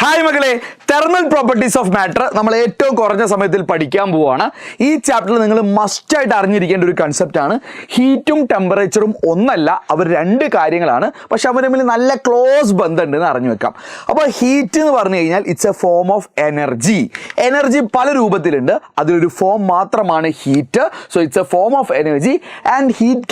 Hi മകളെ, thermal properties of matter നമ്മൾ ഏറ്റവും കുറഞ്ഞ സമയത്തിൽ പഠിക്കാൻ പോവുകയാണ്. ഈ ചാപ്റ്ററിൽ നിങ്ങൾ മസ്റ്റായിട്ട് അറിഞ്ഞിരിക്കേണ്ട ഒരു കൺസെപ്റ്റാണ് ഹീറ്റും ടെമ്പറേച്ചറും ഒന്നല്ല, അവർ രണ്ട് കാര്യങ്ങളാണ്. പക്ഷെ അവർ തമ്മിൽ നല്ല ക്ലോസ് ബന്ധമുണ്ടെന്ന് അറിഞ്ഞു വെക്കാം. അപ്പോൾ ഹീറ്റ് എന്ന് പറഞ്ഞു കഴിഞ്ഞാൽ it's a form of energy. Energy പല രൂപത്തിലുണ്ട്, അതിലൊരു ഫോം മാത്രമാണ് heat. So it's a form of energy and heat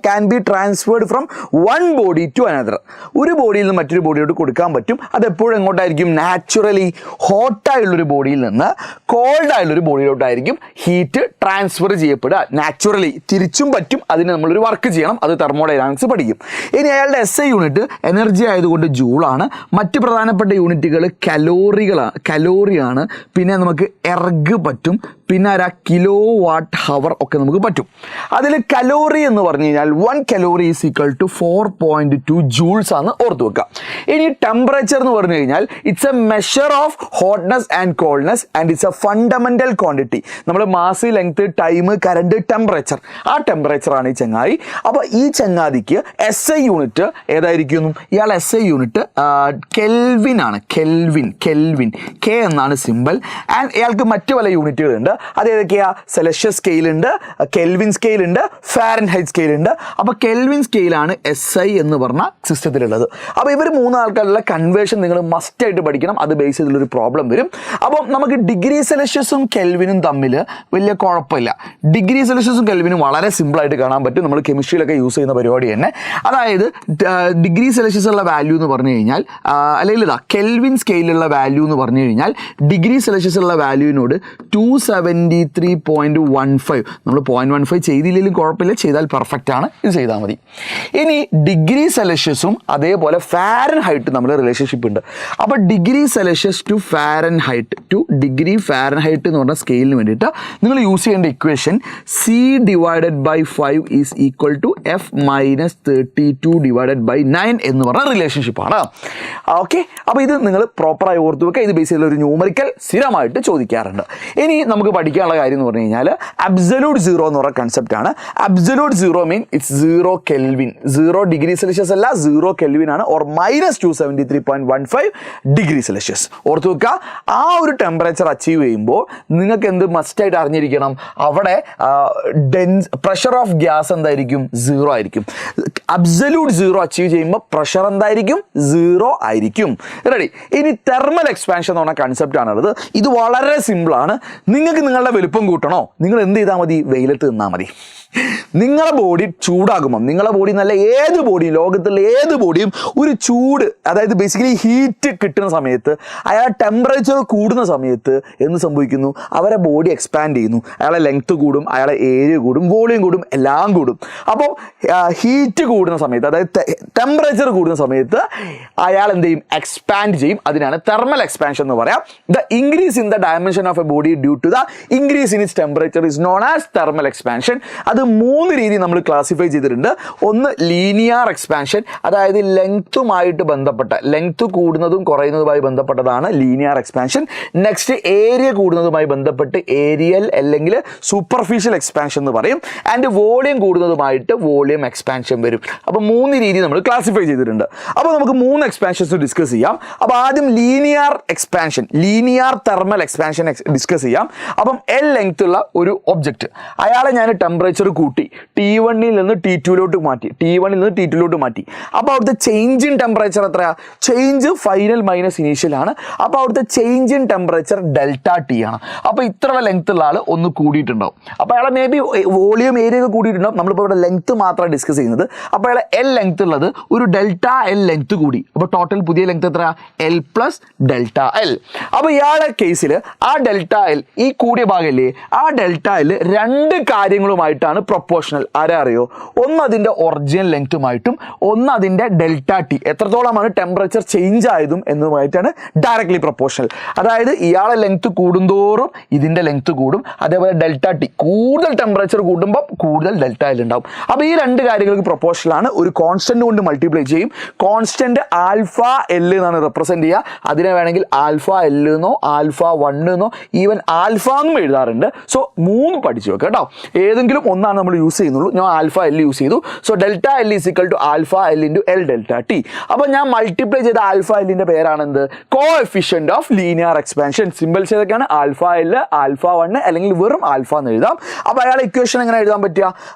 can be transferred from one body to another. ഒരു ബോഡിയിൽ നിന്ന് മറ്റൊരു ബോഡിയോട് കൊടുക്കാൻ പറ്റും. അതെപ്പോഴും എങ്ങോട്ടായിരിക്കും? നാച്ചുറലി ഹോട്ടായുള്ളൊരു ബോഡിയിൽ നിന്ന് കോൾഡായുള്ളൊരു ബോഡിയിലോട്ടായിരിക്കും ഹീറ്റ് ട്രാൻസ്ഫർ ചെയ്യപ്പെടുക. നാച്ചുറലി തിരിച്ചും പറ്റും. അതിന് നമ്മളൊരു വർക്ക് ചെയ്യണം. അത് തെർമോഡൈനാമിക്സ് പഠിക്കും. ഇനി അയാളുടെ SI യൂണിറ്റ് എനർജി ആയതുകൊണ്ട് ജൂളാണ്. മറ്റ് പ്രധാനപ്പെട്ട യൂണിറ്റുകൾ കലോറിയാണ്. പിന്നെ നമുക്ക് എർഗ് പറ്റും. പിന്നെ കിലോ വാട്ട് ഹവർ ഒക്കെ നമുക്ക് പറ്റും. അതിൽ കലോറി എന്ന് പറഞ്ഞു കഴിഞ്ഞാൽ 1 calorie is equal to 4.2 joules ആണ് ഓർത്ത് വെക്കുക. ഇനി ടെമ്പറേച്ചർ എന്ന് പറഞ്ഞു കഴിഞ്ഞാൽ it's a measure of hotness and coldness and it's a fundamental quantity. നമ്മൾ mass, length, time, current, temperature, ആ ടെമ്പറേച്ചറാണ് ഈ ചങ്ങായി. അപ്പോൾ ഈ ചങ്ങാതിക്ക് SI യൂണിറ്റ് ഏതായിരിക്കും? ഇയാൾ SI യൂണിറ്റ് കെൽവിൻ ആണ്. കെൽവിൻ K എന്നാണ് സിമ്പിൾ. ആൻഡ് ഇയാൾക്ക് മറ്റു പല യൂണിറ്റുകളുണ്ട്. അത് ഏതൊക്കെയാ? സെൽഷ്യസ് സ്കെയിൽ ഉണ്ട്, കെൽവിൻ സ്കെയിൽ ഉണ്ട്, ഫാരൻഹൈറ്റ് സ്കെയിൽ ഉണ്ട്. അപ്പോൾ കെൽവിൻ സ്കെയിലാണ് SI എന്ന് പറഞ്ഞ സിസ്റ്റത്തിലുള്ളത്. അപ്പോൾ ഇവർ മൂന്നാൾക്കാരുടെ കൺവേർഷൻ നിങ്ങൾ മസ്റ്റായിട്ട് പഠിക്കണം. അത് ബേസ് ചെയ്തുള്ളൊരു പ്രോബ്ലം വരും. അപ്പം നമുക്ക് ഡിഗ്രി സെൽഷ്യസും കെൽവിനും തമ്മിൽ വലിയ കുഴപ്പമില്ല. ഡിഗ്രി സെൽഷ്യസും കെൽവിനും വളരെ സിമ്പിളായിട്ട് കാണാൻ പറ്റും. നമ്മൾ കെമിസ്ട്രിയിലൊക്കെ യൂസ് ചെയ്യുന്ന പരിപാടി തന്നെ. അതായത് ഡിഗ്രി സെൽഷ്യസ് ഉള്ള വാല്യൂ എന്ന് പറഞ്ഞു കഴിഞ്ഞാൽ, അല്ലെങ്കിൽ കെൽവിൻ സ്കെയിലുള്ള വാല്യൂ എന്ന് പറഞ്ഞു കഴിഞ്ഞാൽ ഡിഗ്രി സെൽഷ്യസ് ഉള്ള വാല്യൂവിനോട് 273.15. നമ്മൾ 0.15 ചെയ്തില്ലെങ്കിലും കുഴപ്പമില്ല, ചെയ്താൽ പെർഫെക്റ്റ് ആണ്. ഇത് ചെയ്താൽ മതി. ഇനി ഡിഗ്രി സെൽഷ്യസും അതേപോലെ ഫാരൻഹൈറ്റ് നമ്മൾ റിലേഷൻഷിപ്പ് ഉണ്ട്. അപ്പോൾ degree Celsius two degree Fahrenheit എന്ന് പറഞ്ഞ സ്കെയിലിന് വേണ്ടിയിട്ട് നിങ്ങൾ യൂസ് ചെയ്യേണ്ട equation C/5 is equal to F-32/9 എന്ന് പറഞ്ഞ റിലേഷൻഷിപ്പാണ്. ഓക്കെ, അപ്പോൾ ഇത് നിങ്ങൾ പ്രോപ്പറായി ഓർത്ത് വെക്കുക. ഇത് ബേസ് ചെയ്തുള്ള ഒരു ന്യൂമറിക്കൽ സ്ഥിരമായിട്ട് ചോദിക്കാറുണ്ട്. ഇനി നമുക്ക് പഠിക്കാനുള്ള കാര്യം എന്ന് പറഞ്ഞു കഴിഞ്ഞാൽ അബ്സല്യൂട്ട് സീറോ എന്ന് പറഞ്ഞ കൺസെപ്റ്റ് ആണ്. Absolute zero mean it's 0 kelvin. 0 degree Celsius അല്ല, 0 കെൽവിൻ ആണ്. Or -273.15 degree Celsius. ഓർത്ത് വെക്കുക. ആ ഒരു ടെമ്പറേച്ചർ അച്ചീവ് ചെയ്യുമ്പോൾ നിങ്ങൾക്ക് എന്ത് മസ്റ്റായിട്ട് അറിഞ്ഞിരിക്കണം? അവിടെ പ്രഷർ ഓഫ് ഗ്യാസ് എന്തായിരിക്കും? 0 ആയിരിക്കും. അബ്സല്യൂട്ട് സീറോ അച്ചീവ് ചെയ്യുമ്പോൾ പ്രഷർ എന്തായിരിക്കും? 0 ആയിരിക്കും. റെഡി? ഇനി തെർമൽ എക്സ്പാൻഷൻ എന്ന് പറഞ്ഞ കൺസെപ്റ്റ് ആണുള്ളത്. ഇത് വളരെ സിമ്പിളാണ്. നിങ്ങൾക്ക് നിങ്ങളുടെ വലുപ്പം കൂട്ടണോ? നിങ്ങൾ എന്ത് ചെയ്താൽ മതി? വെയിലത്ത് നിന്നാൽ മതി. നിങ്ങളുടെ ബോഡി ചൂടാകുമ്പം, നിങ്ങളുടെ ബോഡി നല്ല ഏത് ബോഡിയും, ലോകത്തുള്ള ഏത് ബോഡിയും ഒരു ചൂട്, അതായത് ബേസിക്കലി ഹീറ്റ് കിട്ടുന്ന സമയത്ത്, അയാളെ ടെമ്പറേച്ചർ കൂടുന്ന സമയത്ത് എന്ത് സംഭവിക്കുന്നു? അവരെ ബോഡി എക്സ്പാൻഡ് ചെയ്യുന്നു. അയാളെ ലെങ്ത് കൂടും, അയാളെ ഏരിയ കൂടും, വോളിയം കൂടും, എല്ലാം കൂടും. അപ്പോൾ ഹീറ്റ് കൂടുന്ന സമയത്ത്, അതായത് ടെമ്പറേച്ചർ കൂടുന്ന സമയത്ത് അയാൾ എന്ത് ചെയ്യും? എക്സ്പാൻഡ് ചെയ്യും. അതിനാണ് തെർമൽ എക്സ്പാൻഷൻ എന്ന് പറയാം. The increase in the dimension of a body due to the increase in its temperature is known as thermal expansion. അത് 3 രീതി നമ്മൾ ക്ലാസിഫൈ ചെയ്തിട്ടുണ്ട്. ഒന്ന് ലീനിയർ എക്സ്പാൻഷൻ, അതായത് ലെങ്ത്തുമായിട്ട് ബന്ധപ്പെട്ട, ലെങ്ത്ത് കൂടുന്നതും കുറയുന്നതുമായി ബന്ധപ്പെട്ടതാണ് ലീനിയർ എക്സ്പാൻഷൻ. നെക്സ്റ്റ് ഏരിയ കൂടുന്നതുമായി ബന്ധപ്പെട്ട് ഏരിയൽ അല്ലെങ്കിൽ സൂപ്പർഫിഷ്യൽ എക്സ്പാൻഷൻ എന്ന് പറയും. ആൻഡ് വോളിയം കൂടുന്നതുമായിട്ട് വോളിയം എക്സ്പാൻഷൻ വരും. അപ്പോൾ 3 രീതി നമ്മൾ ക്ലാസിഫൈ ചെയ്തിട്ടുണ്ട്. അപ്പോൾ നമുക്ക് 3 എക്സ്പാൻഷൻസ് ഡിസ്കസ് ചെയ്യാം. അപ്പോൾ ആദ്യം linear expansion, linear thermal expansion discuss ചെയ്യാം. അപ്പം L ലെങ്ത് ഉള്ള ഒരു ഒബ്ജക്റ്റ്, അയാളെ ഞാൻ ടെമ്പറേച്ചർ കൂട്ടി T1 നിന്ന് T2 മാറ്റി. അപ്പോൾ അവിടുത്തെ ചേഞ്ച് ഇൻ ടെമ്പറേച്ചർ എത്രയാ? ചേഞ്ച് ഫൈനൽ മൈനസ് ഇനീഷ്യൽ ആണ്. അപ്പോൾ അവിടുത്തെ ചേഞ്ച് ഇൻ ടെമ്പറേച്ചർ ΔT ആണ്. അപ്പോൾ ഇത്ര ലെങ്ത് ഉള്ള ആൾ ഒന്ന് കൂടിയിട്ടുണ്ടാവും. അപ്പോൾ അയാളെ മേ ബി വോളിയം ഏരിയ ഒക്കെ കൂടിയിട്ടുണ്ടാവും. നമ്മളിപ്പോൾ ഇവിടെ ലെങ്ത് മാത്രമാണ് ഡിസ്കസ് ചെയ്യുന്നത്. അപ്പോൾ അയാളെ L ലെങ്ത് ഉള്ളത് ഒരു ΔL ലെങ്ത് കൂടി. അപ്പോൾ ടോട്ടൽ പുതിയ ലെങ്ത് എത്ര? L + ΔL. അപ്പോൾ ഇയാളുടെ കേസിൽ ആ ΔL, ഈ കൂടിയ ഭാഗമല്ലേ, ആ ΔL 2 കാര്യങ്ങളുമായിട്ടാണ് പ്രൊപ്പോർഷണൽ. ആരാ അറിയോ? ഒന്ന് അതിൻ്റെ ഒറിജിനൽ ലെങ്ത്തുമായിട്ടും ഒന്ന് അതിൻ്റെ ΔT, എത്രത്തോളമാണ് ടെമ്പറേച്ചർ ചേഞ്ച് ആയതും എന്നുമായിട്ടാണ് ഡയറക്ട്ലി പ്രൊപ്പോർഷണൽ. അതായത് ഇയാളെ ലെങ്ത്ത് കൂടുന്തോറും ഇതിൻ്റെ ലെങ്ത്ത് കൂടും. അതേപോലെ ΔT, കൂടുതൽ ടെമ്പറേച്ചർ കൂടുമ്പോൾ കൂടുതൽ ΔL ഉണ്ടാവും. അപ്പോൾ ഈ 2 കാര്യങ്ങൾക്ക് പ്രൊപ്പോർഷണലാണ്. ഒരു കോൺസ്റ്റന്റ് കൊണ്ട് മൾട്ടിപ്ലൈ ചെയ്യും. കോൺസ്റ്റന്റ് α/L എന്നാണ് റെപ്രസെന്റ് ചെയ്യുക. അതിനെ വേണമെങ്കിൽ α/L എന്നോ α1 എന്നോ ഈവൻ ആൽഫ എന്നും എഴുതാറുണ്ട്. സോ 3 പഠിച്ചു വെക്കുക കേട്ടോ. ഏതെങ്കിലും ഒന്നാണ് നമ്മൾ യൂസ് ചെയ്യുന്നുള്ളൂ. ഞാൻ α/L യൂസ് ചെയ്തു. So ΔL = α/L × L ΔT. അപ്പോൾ ഞാൻ മൾട്ടിപ്ലൈ ചെയ്ത α/L പേരാണ് എന്ത്? Coefficient of linear expansion. Symbols ഏതൊക്കെയാണ്? ആൽഫ എൽ, ആൽഫ 1 അല്ലെങ്കിൽ വെറും ആൽഫ എന്ന് എഴുതാം. അപ്പോൾ അയാളെ ഇക്വേഷൻ എങ്ങനെ എഴുതാൻ പറ്റുക?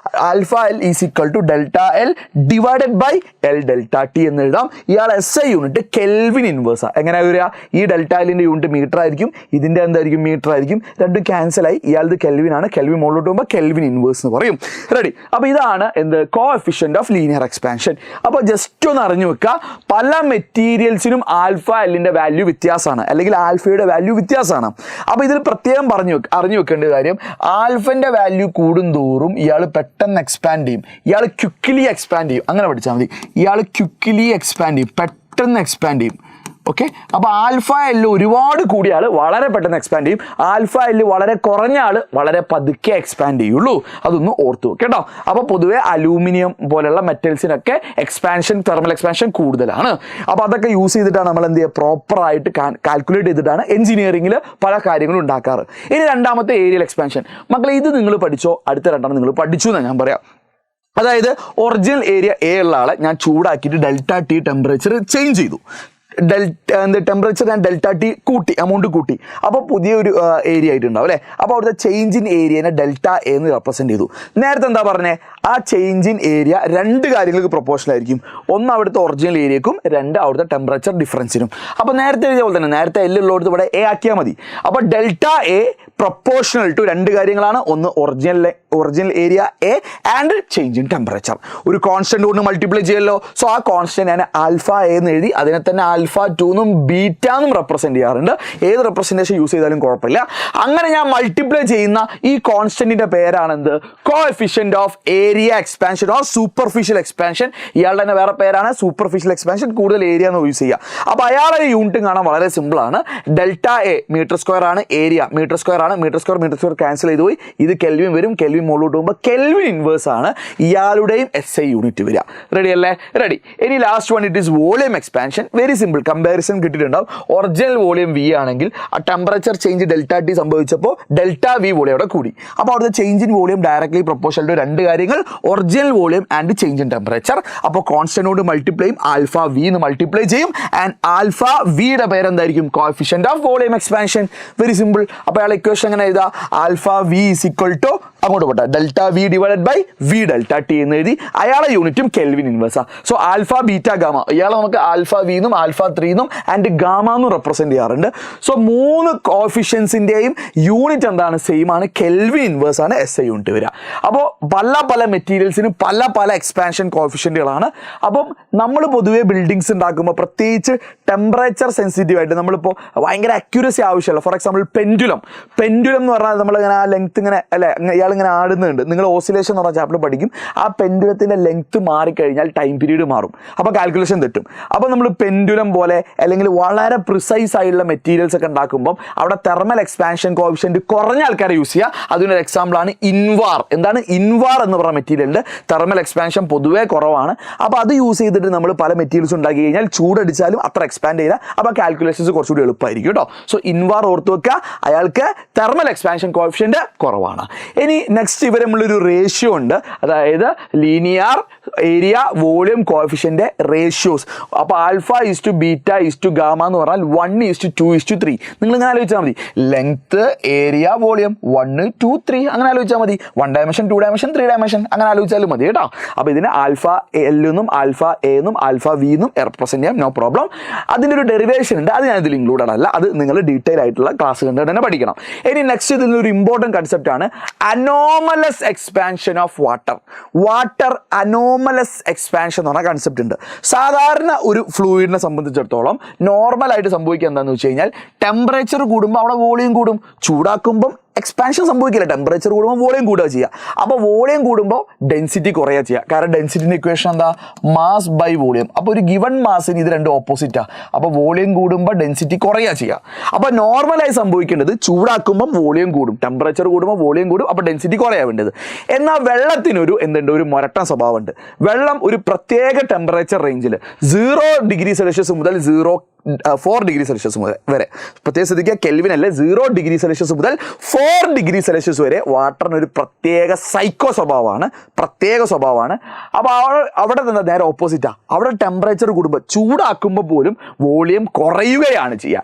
Alpha L is equal to delta L divided by L delta T എന്ന് എഴുതാം. ഇയാൾ SI യൂണിറ്റ് കെൽവിൻ ഇൻവേഴ്സാണ്. എങ്ങനെ വരിക? ഈ ഡെൽറ്റ എല്ലിന്റെ യൂണിറ്റ് മീറ്റർ ആയിരിക്കും, ഇതിന്റെ എന്തായിരിക്കും? മീറ്റർ ആയിരിക്കും. രണ്ടും ക്യാൻസൽ ആയി. ഇയാളത് കെൽവിൻ ആണ്. കെൽവിൻ മുകളിലോട്ട് പോകുമ്പോൾ കെൽവിൻ ഇൻവേഴ്സ് എന്ന് പറയും. റെഡി? അപ്പോൾ ഇതാണ് എന്ത്? Coefficient of linear expansion. അപ്പോൾ ജസ്റ്റ് ഒന്ന് അറിഞ്ഞു വെക്കുക, പല മെറ്റീരിയൽസിനും ആൽഫ എല്ലിന്റെ വാല്യൂ വ്യത്യാസമാണ്, അല്ലെങ്കിൽ ആൽഫയുടെ വാല്യൂ വ്യത്യാസമാണ്. അപ്പോൾ ഇതിൽ പ്രത്യേകം അറിഞ്ഞു വെക്കേണ്ട കാര്യം, ആൽഫന്റെ വാല്യൂ കൂടുന്തോറും ഇയാൾ പെട്ടെന്ന് എക്സ്പാൻഡ് ചെയ്യും, ഇയാൾ ക്വിക്ക്ലി എക്സ്പാൻഡ് ചെയ്യും. അങ്ങനെ പഠിച്ചാൽ മതി. ഇയാൾ ക്വിക്ക്ലി എക്സ്പാൻഡ് ചെയ്യും, പെട്ടെന്ന് എക്സ്പാൻഡ് ചെയ്യും. ഓക്കെ, അപ്പോൾ ആൽഫ എല്ല് ഒരുപാട് കൂടിയ ആൾ വളരെ പെട്ടെന്ന് എക്സ്പാൻഡ് ചെയ്യും. ആൽഫ എല്ല് വളരെ കുറഞ്ഞ ആൾ വളരെ പതുക്കെ എക്സ്പാൻഡ് ചെയ്യുള്ളൂ. അതൊന്ന് ഓർത്തു വെക്കുക കേട്ടോ. അപ്പോൾ പൊതുവെ അലൂമിനിയം പോലെയുള്ള മെറ്റൽസിനൊക്കെ തെർമൽ എക്സ്പാൻഷൻ കൂടുതലാണ്. അപ്പോൾ അതൊക്കെ യൂസ് ചെയ്തിട്ടാണ് നമ്മൾ എന്ത് ചെയ്യുക? പ്രോപ്പറായിട്ട് കാൽക്കുലേറ്റ് ചെയ്തിട്ടാണ് എഞ്ചിനീയറിംഗിൽ പല കാര്യങ്ങളും ഉണ്ടാക്കാറ്. ഇനി രണ്ടാമത്തെ ഏരിയൽ എക്സ്പാൻഷൻ. മക്കളെ, ഇത് നിങ്ങൾ പഠിച്ചോ? അടുത്ത രണ്ടെണ്ണം നിങ്ങൾ പഠിച്ചു എന്നാണ് ഞാൻ പറയാം. അതായത് ഒറിജിനൽ ഏരിയ എ ഉള്ള ആളെ ഞാൻ ചൂടാക്കിയിട്ട് ഡെൽറ്റ ടി ടെമ്പറേച്ചർ ചേഞ്ച് ചെയ്തു. ടെമ്പറേച്ചർ ഞാൻ ഡെൽറ്റ ടി കൂട്ടി, എമൗണ്ട് കൂട്ടി. അപ്പോൾ പുതിയൊരു ഏരിയ ആയിട്ടുണ്ടാവും അല്ലേ? അപ്പോൾ അവിടുത്തെ ചേഞ്ച് ഇൻ ഏരിയനെ ഡെൽറ്റ എ എന്ന് റെപ്രസെൻറ്റ് ചെയ്തു. നേരത്തെ എന്താ പറഞ്ഞേ? ആ ചേഞ്ച് ഇൻ ഏരിയ രണ്ട് കാര്യങ്ങൾക്ക് പ്രൊപ്പോർഷണൽ ആയിരിക്കും. ഒന്ന് അവിടുത്തെ ഒറിജിനൽ ഏരിയക്കും, രണ്ട് അവിടുത്തെ ടെമ്പറേച്ചർ ഡിഫറൻസിനും. അപ്പോൾ നേരത്തെ എഴുതിയ പോലെ തന്നെ നേരത്തെ എൽ ഉള്ളടത്ത് ഇവിടെ എ ആക്കിയാൽ മതി. അപ്പോൾ ഡെൽറ്റ എ പ്രൊപ്പോർഷണൽ ടു രണ്ട് കാര്യങ്ങളാണ്. ഒന്ന് original area A and change in temperature. ഒരു കോൺസ്റ്റന്റ് കൊണ്ട് മൾട്ടിപ്ലൈ ചെയ്യല്ലോ. സോ ആ കോൺസ്റ്റന്റ് ഞാൻ ആൽഫ എ എന്ന് എഴുതി. അതിനെ തന്നെ ആൽഫ 2 എന്നും ബീറ്റ എന്നും റെപ്രസെന്റ് ചെയ്യാറുണ്ട്. ഏത് റെപ്രസെന്റേഷൻ യൂസ് ചെയ്താലും കുഴപ്പമില്ല. അങ്ങനെ ഞാൻ മൾട്ടിപ്ലൈ ചെയ്യുന്ന ഈ കോൺസ്റ്റന്റിന്റെ പേരാണ് എന്ത്? Coefficient of area expansion or superficial expansion. ഇയാളുടെ തന്നെ വേറെ പേരാണ് സൂപ്പർഫിഷ്യൽ എക്സ്പാൻഷൻ. കൂടുതൽ ഏരിയ എന്ന് യൂസ് ചെയ്യുക. അപ്പോൾ അയാളുടെ യൂണിറ്റ് കാണാൻ വളരെ സിമ്പിൾ ആണ്. ഡെൽറ്റ എ മീറ്റർ സ്ക്വയർ ആണ്, ഏരിയ മീറ്റർ സ്ക്വയർ ആണ്. മീറ്റർ സ്ക്വയർ ക്യാൻസൽ ചെയ്ത് പോയി. ഇത് കെൽവിൻ വരും. കെൽവിൻ മുകളിലോട്ട് പോകുമ്പോൾ കെൽവിൻ ഇൻവേഴ്സ് ആണ് ഇയാളുടെയും SI യൂണിറ്റ് വരിക. റെഡി അല്ലേ? റെഡി. ഇനി last one, it is volume expansion. Very simple. Comparison കിട്ടിയിട്ടുണ്ടാവും. ഒറിജിനൽ വോളിയം V ആണെങ്കിൽ ആ ടെമ്പറേച്ചർ ചേഞ്ച് ഡെൽറ്റ ടി സംഭവിച്ചപ്പോൾ ഡെൽറ്റ V വോളിയം അവിടെ കൂടി. അപ്പോൾ അവിടുത്തെ change in volume directly proportional to രണ്ട് കാര്യങ്ങൾ, original volume and change in temperature. അപ്പോൾ കോൺസ്റ്റന്റോട് മൾട്ടിപ്ലൈ ചെയ്യും, ആൽഫ V എന്ന് മൾട്ടിപ്ലൈ ചെയ്യും. ആൻഡ് ആൽഫ Vയുടെ പേരെന്തായിരിക്കും? Coefficient of volume expansion. Very simple. അപ്പോൾ അയാൾ ഇക്വേഷൻ എങ്ങനെ എഴുതാ? Alpha V is equal to അങ്ങോട്ട് പോട്ടെ delta V divided by V delta T എന്ന് എഴുതി. അയാളെ യൂണിറ്റും കെൽവിൻ ഇൻവേഴ്സാ. സോ ആൽഫ ബീറ്റ ഗാമ, ഇയാളെ നമുക്ക് ആൽഫ V എന്നും ആൽഫ 3 എന്നും ആൻഡ് ഗാമ എന്നും റെപ്രസെന്റ് ചെയ്യാറുണ്ട്. സോ മൂന്ന് കോഎഫിഷ്യൻസിന്റെയും യൂണിറ്റ് എന്താണ്? സെയിം ആണ്. കെൽവിൻ ഇൻവേഴ്സ് ആണ് SI യൂണിറ്റ് വരിക. അപ്പോൾ പല മെറ്റീരിയൽസിനും പല എക്സ്പാൻഷൻ കോഎഫിഷ്യന്റുകളാണ്. അപ്പം നമ്മൾ പൊതുവെ ബിൽഡിങ്സ് ഉണ്ടാക്കുമ്പോൾ പ്രത്യേകിച്ച് ടെമ്പറേച്ചർ സെൻസിറ്റീവ് ആയിട്ട് നമ്മളിപ്പോൾ ഭയങ്കര അക്യൂരസി ആവശ്യമില്ല. ഫോർ എക്സാമ്പിൾ പെൻഡുലം എന്ന് പറഞ്ഞാൽ നമ്മളിങ്ങനെ ആ ലെങ്ത് ഇങ്ങനെ അല്ലെ ഇയാളിങ്ങനെ ആടുന്നുണ്ട്. നിങ്ങൾ ഓസിലേഷൻ എന്ന് പറഞ്ഞ ചാപ്റ്റർ പഠിക്കും. ആ പെൻഡുലത്തിൻ്റെ ലെങ്ത് മാറിക്കഴിഞ്ഞാൽ ടൈം പീരീഡ് മാറും. അപ്പോൾ കാൽക്കുലേഷൻ തെറ്റും. അപ്പോൾ നമ്മൾ പെൻഡുലം പോലെ അല്ലെങ്കിൽ വളരെ പ്രിസൈസ് ആയിട്ടുള്ള മെറ്റീരിയൽസ് ഒക്കെ ഉണ്ടാക്കുമ്പോൾ അവിടെ തെർമൽ എക്സ്പാൻഷൻ കോഎഫിഷ്യന്റ് കുറഞ്ഞ ആൾക്കാരെ യൂസ് ചെയ്യുക. അതിനൊരു എക്സാമ്പിളാണ് ഇൻവാർ. എന്താണ് ഇൻവാർ എന്ന് പറയുന്ന മെറ്റീരിയലിൻ്റെ തെർമൽ എക്സ്പാൻഷൻ പൊതുവേ കുറവാണ്. അപ്പോൾ അത് യൂസ് ചെയ്തിട്ട് നമ്മൾ പല മെറ്റീരിയൽസ് ഉണ്ടാക്കി കഴിഞ്ഞാൽ ചൂടടിച്ചാലും അത്ര എക്സ്പാൻഡ് ചെയ്യില്ല. അപ്പോൾ കാൽക്കുലേഷൻസ് കുറച്ചുകൂടി എളുപ്പമായിരിക്കും കേട്ടോ. സോ ഇൻവാർ ഓർത്ത് വെക്കുക, അയാൾക്ക് തെർമൽ എക്സ്പാൻഷൻ കോഎഫിഷ്യന്റ് കുറവാണ്. ഇനി നെക്സ്റ്റ് ഇവർ നമ്മളൊരു റേഷ്യോ ഉണ്ട്. അതായത് linear area volume coefficient ratios. അപ്പോൾ alpha is to beta is to gamma എന്ന് പറഞ്ഞാൽ 1:2:3. നിങ്ങൾ ഇങ്ങനെ ആലോചിച്ചാൽ മതി. ലെങ്ത്, ഏരിയ, വോളിയം 1, 2, 3 അങ്ങനെ ആലോചിച്ചാൽ മതി. 1 ഡയമെൻഷൻ, 2 ഡയമെൻഷൻ, 3 ഡയമെൻഷൻ അങ്ങനെ ആലോചിച്ചാലും മതി കേട്ടോ. അപ്പോൾ ഇതിന് ആൽഫ എൽ എന്നും ആൽഫ എ എന്നും ആൽഫ വി എന്നും റെപ്രസെന്റ് ചെയ്യാം. No problem. അതിൻ്റെ ഒരു ഡെറിവേഷൻ ഉണ്ട്. അത് ഞാൻ ഇതിൽ ഇൻക്ലൂഡഡ് അല്ല. അത് നിങ്ങൾ ഡീറ്റെയിൽ ആയിട്ടുള്ള ക്ലാസ് കണ്ടിട്ട് തന്നെ പഠിക്കണം. ഇനി നെക്സ്റ്റ് ഇതിലൊരു ഇമ്പോർട്ടൻറ്റ് കൺസെപ്റ്റ് ആണ് anomalous expansion of water anomalous expansion എന്ന് പറഞ്ഞ കൺസെപ്റ്റ് ഉണ്ട്. സാധാരണ ഒരു ഫ്ലൂയിഡിനെ സംബന്ധിച്ചിടത്തോളം നോർമലായിട്ട് സംഭവിക്കുക എന്താണെന്ന് വെച്ച് കഴിഞ്ഞാൽ ടെമ്പറേച്ചർ കൂടുമ്പോൾ അവിടെ വോളിയം കൂടും. ചൂടാക്കുമ്പം എക്സ്പാൻഷൻ സംഭവിക്കില്ല. ടെമ്പറേച്ചർ കൂടുമ്പോൾ വോളിയം കൂടുക ചെയ്യുക. അപ്പോൾ വോളിയം കൂടുമ്പോൾ ഡെൻസിറ്റി കുറയുക ചെയ്യുക. കാരണം ഡെൻസിറ്റിൻ്റെ ഇക്വേഷൻ എന്താ? Mass by volume. അപ്പോൾ ഒരു ഗിവൺ മാസിന് ഇത് രണ്ടും ഓപ്പോസിറ്റാണ്. അപ്പോൾ വോളിയം കൂടുമ്പോൾ ഡെൻസിറ്റി കുറയുക ചെയ്യുക. അപ്പോൾ നോർമലായി സംഭവിക്കേണ്ടത് ചൂടാക്കുമ്പം വോളിയം കൂടും, ടെമ്പറേച്ചർ കൂടുമ്പോൾ വോളിയം കൂടും, അപ്പോൾ ഡെൻസിറ്റി കുറയാൻ വേണ്ടത്. എന്നാൽ വെള്ളത്തിനൊരു എന്തുണ്ട്? ഒരു മുരട്ടൻ സ്വഭാവമുണ്ട്. വെള്ളം ഒരു പ്രത്യേക ടെമ്പറേച്ചർ റേഞ്ചിൽ 0 ഡിഗ്രി സെൽഷ്യസ് മുതൽ 0 4 ഡിഗ്രി സെൽഷ്യസ് വരെ. പ്രത്യേകം ശ്രദ്ധിക്കുക, കെൽവിൻ അല്ലേ, 0 ഡിഗ്രി സെൽഷ്യസ് മുതൽ 4 ഡിഗ്രി സെൽഷ്യസ് വരെ വാട്ടറിന് ഒരു പ്രത്യേക സ്വഭാവമാണ്. അപ്പോൾ അവിടെ നിന്ന് നേരെ ഓപ്പോസിറ്റാണ്. അവിടെ ടെമ്പറേച്ചർ കൂടുമ്പോൾ, ചൂടാക്കുമ്പോൾ പോലും വോളിയം കുറയുകയാണ് ചെയ്യുക.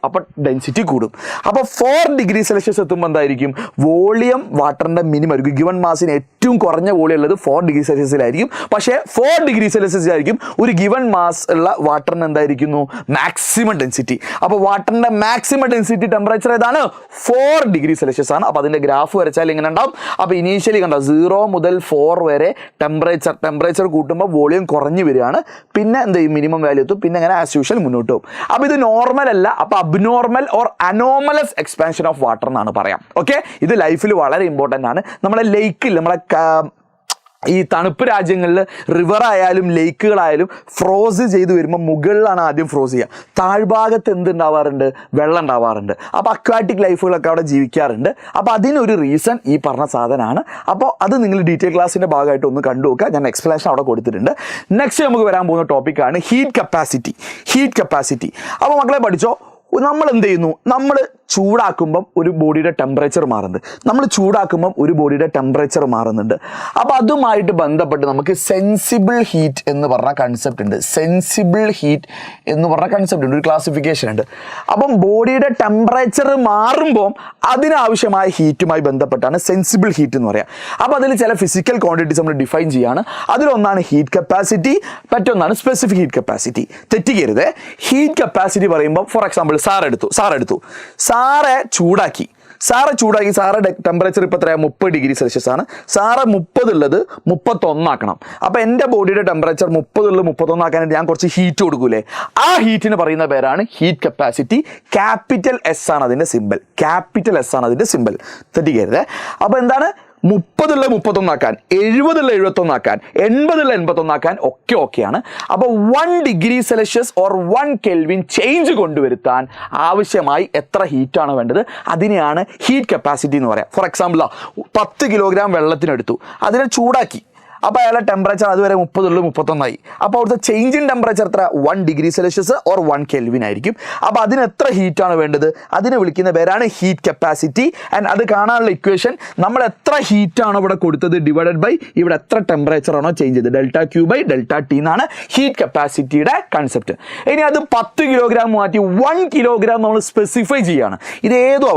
അപ്പോൾ ഡെൻസിറ്റി കൂടും. അപ്പോൾ 4 ഡിഗ്രി സെൽഷ്യസ് എത്തുമ്പോൾ എന്തായിരിക്കും, വോളിയം വാട്ടറിൻ്റെ മിനിമം ആയിരിക്കും. ഗിവൺ മാസിന് ഏറ്റവും കുറഞ്ഞ വോളിയം ഉള്ളത് 4 ഡിഗ്രി സെൽഷ്യസിലായിരിക്കും. പക്ഷേ 4 ഡിഗ്രി സെൽഷ്യസിലായിരിക്കും ഒരു ഗിവൺ മാസ് ഉള്ള വാട്ടറിന് എന്തായിരിക്കുന്നു, മാക്സിമം ഡെൻസിറ്റി. അപ്പോൾ വാട്ടറിൻ്റെ മാക്സിമം ഡെൻസിറ്റി ടെമ്പറേച്ചർ ഏതാണ്, 4 ഡിഗ്രി സെൽഷ്യസ് ആണ്. അപ്പോൾ അതിൻ്റെ ഗ്രാഫ് വരച്ചാൽ ഇങ്ങനെ ഉണ്ടാവും. അപ്പോൾ ഇനീഷ്യലി കണ്ടോ 0 മുതൽ 4 വരെ ടെമ്പറേച്ചർ കൂട്ടുമ്പോൾ വോളിയം കുറഞ്ഞു വരികയാണ്. പിന്നെ എന്ത് ചെയ്യും, മിനിമം വാല്യൂ എത്തും. പിന്നെ അങ്ങനെ ആസ് യൂഷ്വൽ മുന്നോട്ട് പോകും. അപ്പോൾ ഇത് നോർമൽ അല്ല, അപ്പോൾ abnormal or anomalous expansion of water എന്നാണ് പറയാം. ഓക്കെ, ഇത് ലൈഫിൽ വളരെ ഇമ്പോർട്ടൻ്റ് ആണ്. നമ്മളെ ലേക്കിൽ, നമ്മളെ ഈ തണുപ്പ് രാജ്യങ്ങളിൽ റിവർ ആയാലും ലേക്കുകളായാലും ഫ്രോസ് ചെയ്ത് വരുമ്പോൾ മുകളിലാണ് ആദ്യം ഫ്രോസ് ചെയ്യുക. താഴ്ഭാഗത്ത് എന്തുണ്ടാവാറുണ്ട്, വെള്ളം ഉണ്ടാവാറുണ്ട്. അപ്പോൾ അക്വാറ്റിക് ലൈഫുകളൊക്കെ അവിടെ ജീവിക്കാറുണ്ട്. അപ്പോൾ അതിനൊരു റീസൺ ഈ പറഞ്ഞ സാധനമാണ്. അപ്പോൾ അത് നിങ്ങൾ ഡീറ്റെയിൽ ക്ലാസ്സിൻ്റെ ഭാഗമായിട്ട് ഒന്ന് കണ്ടു നോക്കുക. ഞാൻ എക്സ്പ്ലനേഷൻ അവിടെ കൊടുത്തിട്ടുണ്ട്. നെക്സ്റ്റ് നമുക്ക് വരാൻ പോകുന്ന ടോപ്പിക്കാണ് ഹീറ്റ് കപ്പാസിറ്റി. അപ്പോൾ മക്കളെ പഠിച്ചോ, നമ്മൾ എന്ത് ചെയ്യുന്നു, നമ്മൾ ചൂടാക്കുമ്പം ഒരു ബോഡിയുടെ ടെമ്പറേച്ചർ മാറുന്നുണ്ട്. അപ്പോൾ അതുമായിട്ട് ബന്ധപ്പെട്ട് നമുക്ക് സെൻസിബിൾ ഹീറ്റ് എന്ന് പറഞ്ഞ കൺസെപ്റ്റ് ഉണ്ട്. ഒരു ക്ലാസിഫിക്കേഷൻ ഉണ്ട്. അപ്പം ബോഡിയുടെ ടെമ്പറേച്ചർ മാറുമ്പോൾ അതിനാവശ്യമായ ഹീറ്റുമായി ബന്ധപ്പെട്ടാണ് സെൻസിബിൾ ഹീറ്റ് എന്ന് പറയാം. അപ്പോൾ അതിൽ ചില ഫിസിക്കൽ ക്വാണ്ടിറ്റീസ് നമ്മൾ ഡിഫൈൻ ചെയ്യാണ്. അതിലൊന്നാണ് ഹീറ്റ് കപ്പാസിറ്റി, മറ്റൊന്നാണ് സ്പെസിഫിക് ഹീറ്റ് കപ്പാസിറ്റി. തെറ്റിക്കരുത്. ഹീറ്റ് കപ്പാസിറ്റി പറയുമ്പോൾ ഫോർ എക്സാമ്പിൾ സാറെ ചൂടാക്കി, സാറുടെ ടെമ്പറേച്ചർ ഇപ്പോൾ എത്രയാണ്, 30 ഡിഗ്രി സെൽഷ്യസ് ആണ്. സാറ് 30 ഉള്ളത് 31 ആക്കണം. അപ്പോൾ എൻ്റെ ബോഡിയുടെ ടെമ്പറേച്ചർ 30 ഉള്ളത് 31 ആക്കാനായിട്ട് ഞാൻ കുറച്ച് ഹീറ്റ് കൊടുക്കൂലേ, ആ ഹീറ്റിന് പറയുന്ന പേരാണ് ഹീറ്റ് കപ്പാസിറ്റി. ക്യാപിറ്റൽ എസ് ആണ് അതിൻ്റെ സിമ്പിൾ. തെറ്റിക്കരുത്. അപ്പോൾ എന്താണ്, 30 ഉള്ള 31 ആക്കാൻ, 70 ഉള്ള 71 ആക്കാൻ, 80 ഉള്ള 81 ആക്കാൻ ഒക്കെ ഓക്കെയാണ്. അപ്പോൾ 1 degree Celsius or 1 kelvin change കൊണ്ടുവരുത്താൻ ആവശ്യമായി എത്ര ഹീറ്റാണ് വേണ്ടത്, അതിനെയാണ് ഹീറ്റ് കപ്പാസിറ്റി എന്ന് പറയാം. ഫോർ എക്സാമ്പിൾ 10 കിലോഗ്രാം വെള്ളത്തിനെടുത്തു, അതിനെ ചൂടാക്കി. അപ്പോൾ അയാളുടെ ടെമ്പറേച്ചർ അതുവരെ 30 ഉള്ള 31 അപ്പോൾ അവിടുത്തെ ചേഞ്ച് ഇൻ ടെമ്പറേച്ചർ എത്ര, 1 ഡിഗ്രി സെൽഷ്യസ് ഓർ 1 കെൽവിൻ ആയിരിക്കും. അപ്പോൾ അതിന് എത്ര ഹീറ്റാണ് വേണ്ടത്, അതിനെ വിളിക്കുന്ന പേരാണ് ഹീറ്റ് കപ്പാസിറ്റി. ആൻഡ് അത് കാണാനുള്ള ഇക്വേഷൻ, നമ്മൾ എത്ര ഹീറ്റാണോ ഇവിടെ കൊടുത്തത് ഡിവൈഡഡ് ബൈ ഇവിടെ എത്ര ടെമ്പറേച്ചർ ആണോ ചേഞ്ച് ചെയ്തത്, ΔQ ബൈ ΔT എന്നാണ് ഹീറ്റ് കപ്പാസിറ്റിയുടെ കൺസെപ്റ്റ്. ഇനി അത് 10 കിലോഗ്രാം മാറ്റി 1 കിലോഗ്രാം നമ്മൾ സ്പെസിഫൈ ചെയ്യാണ്. ഇതേതോ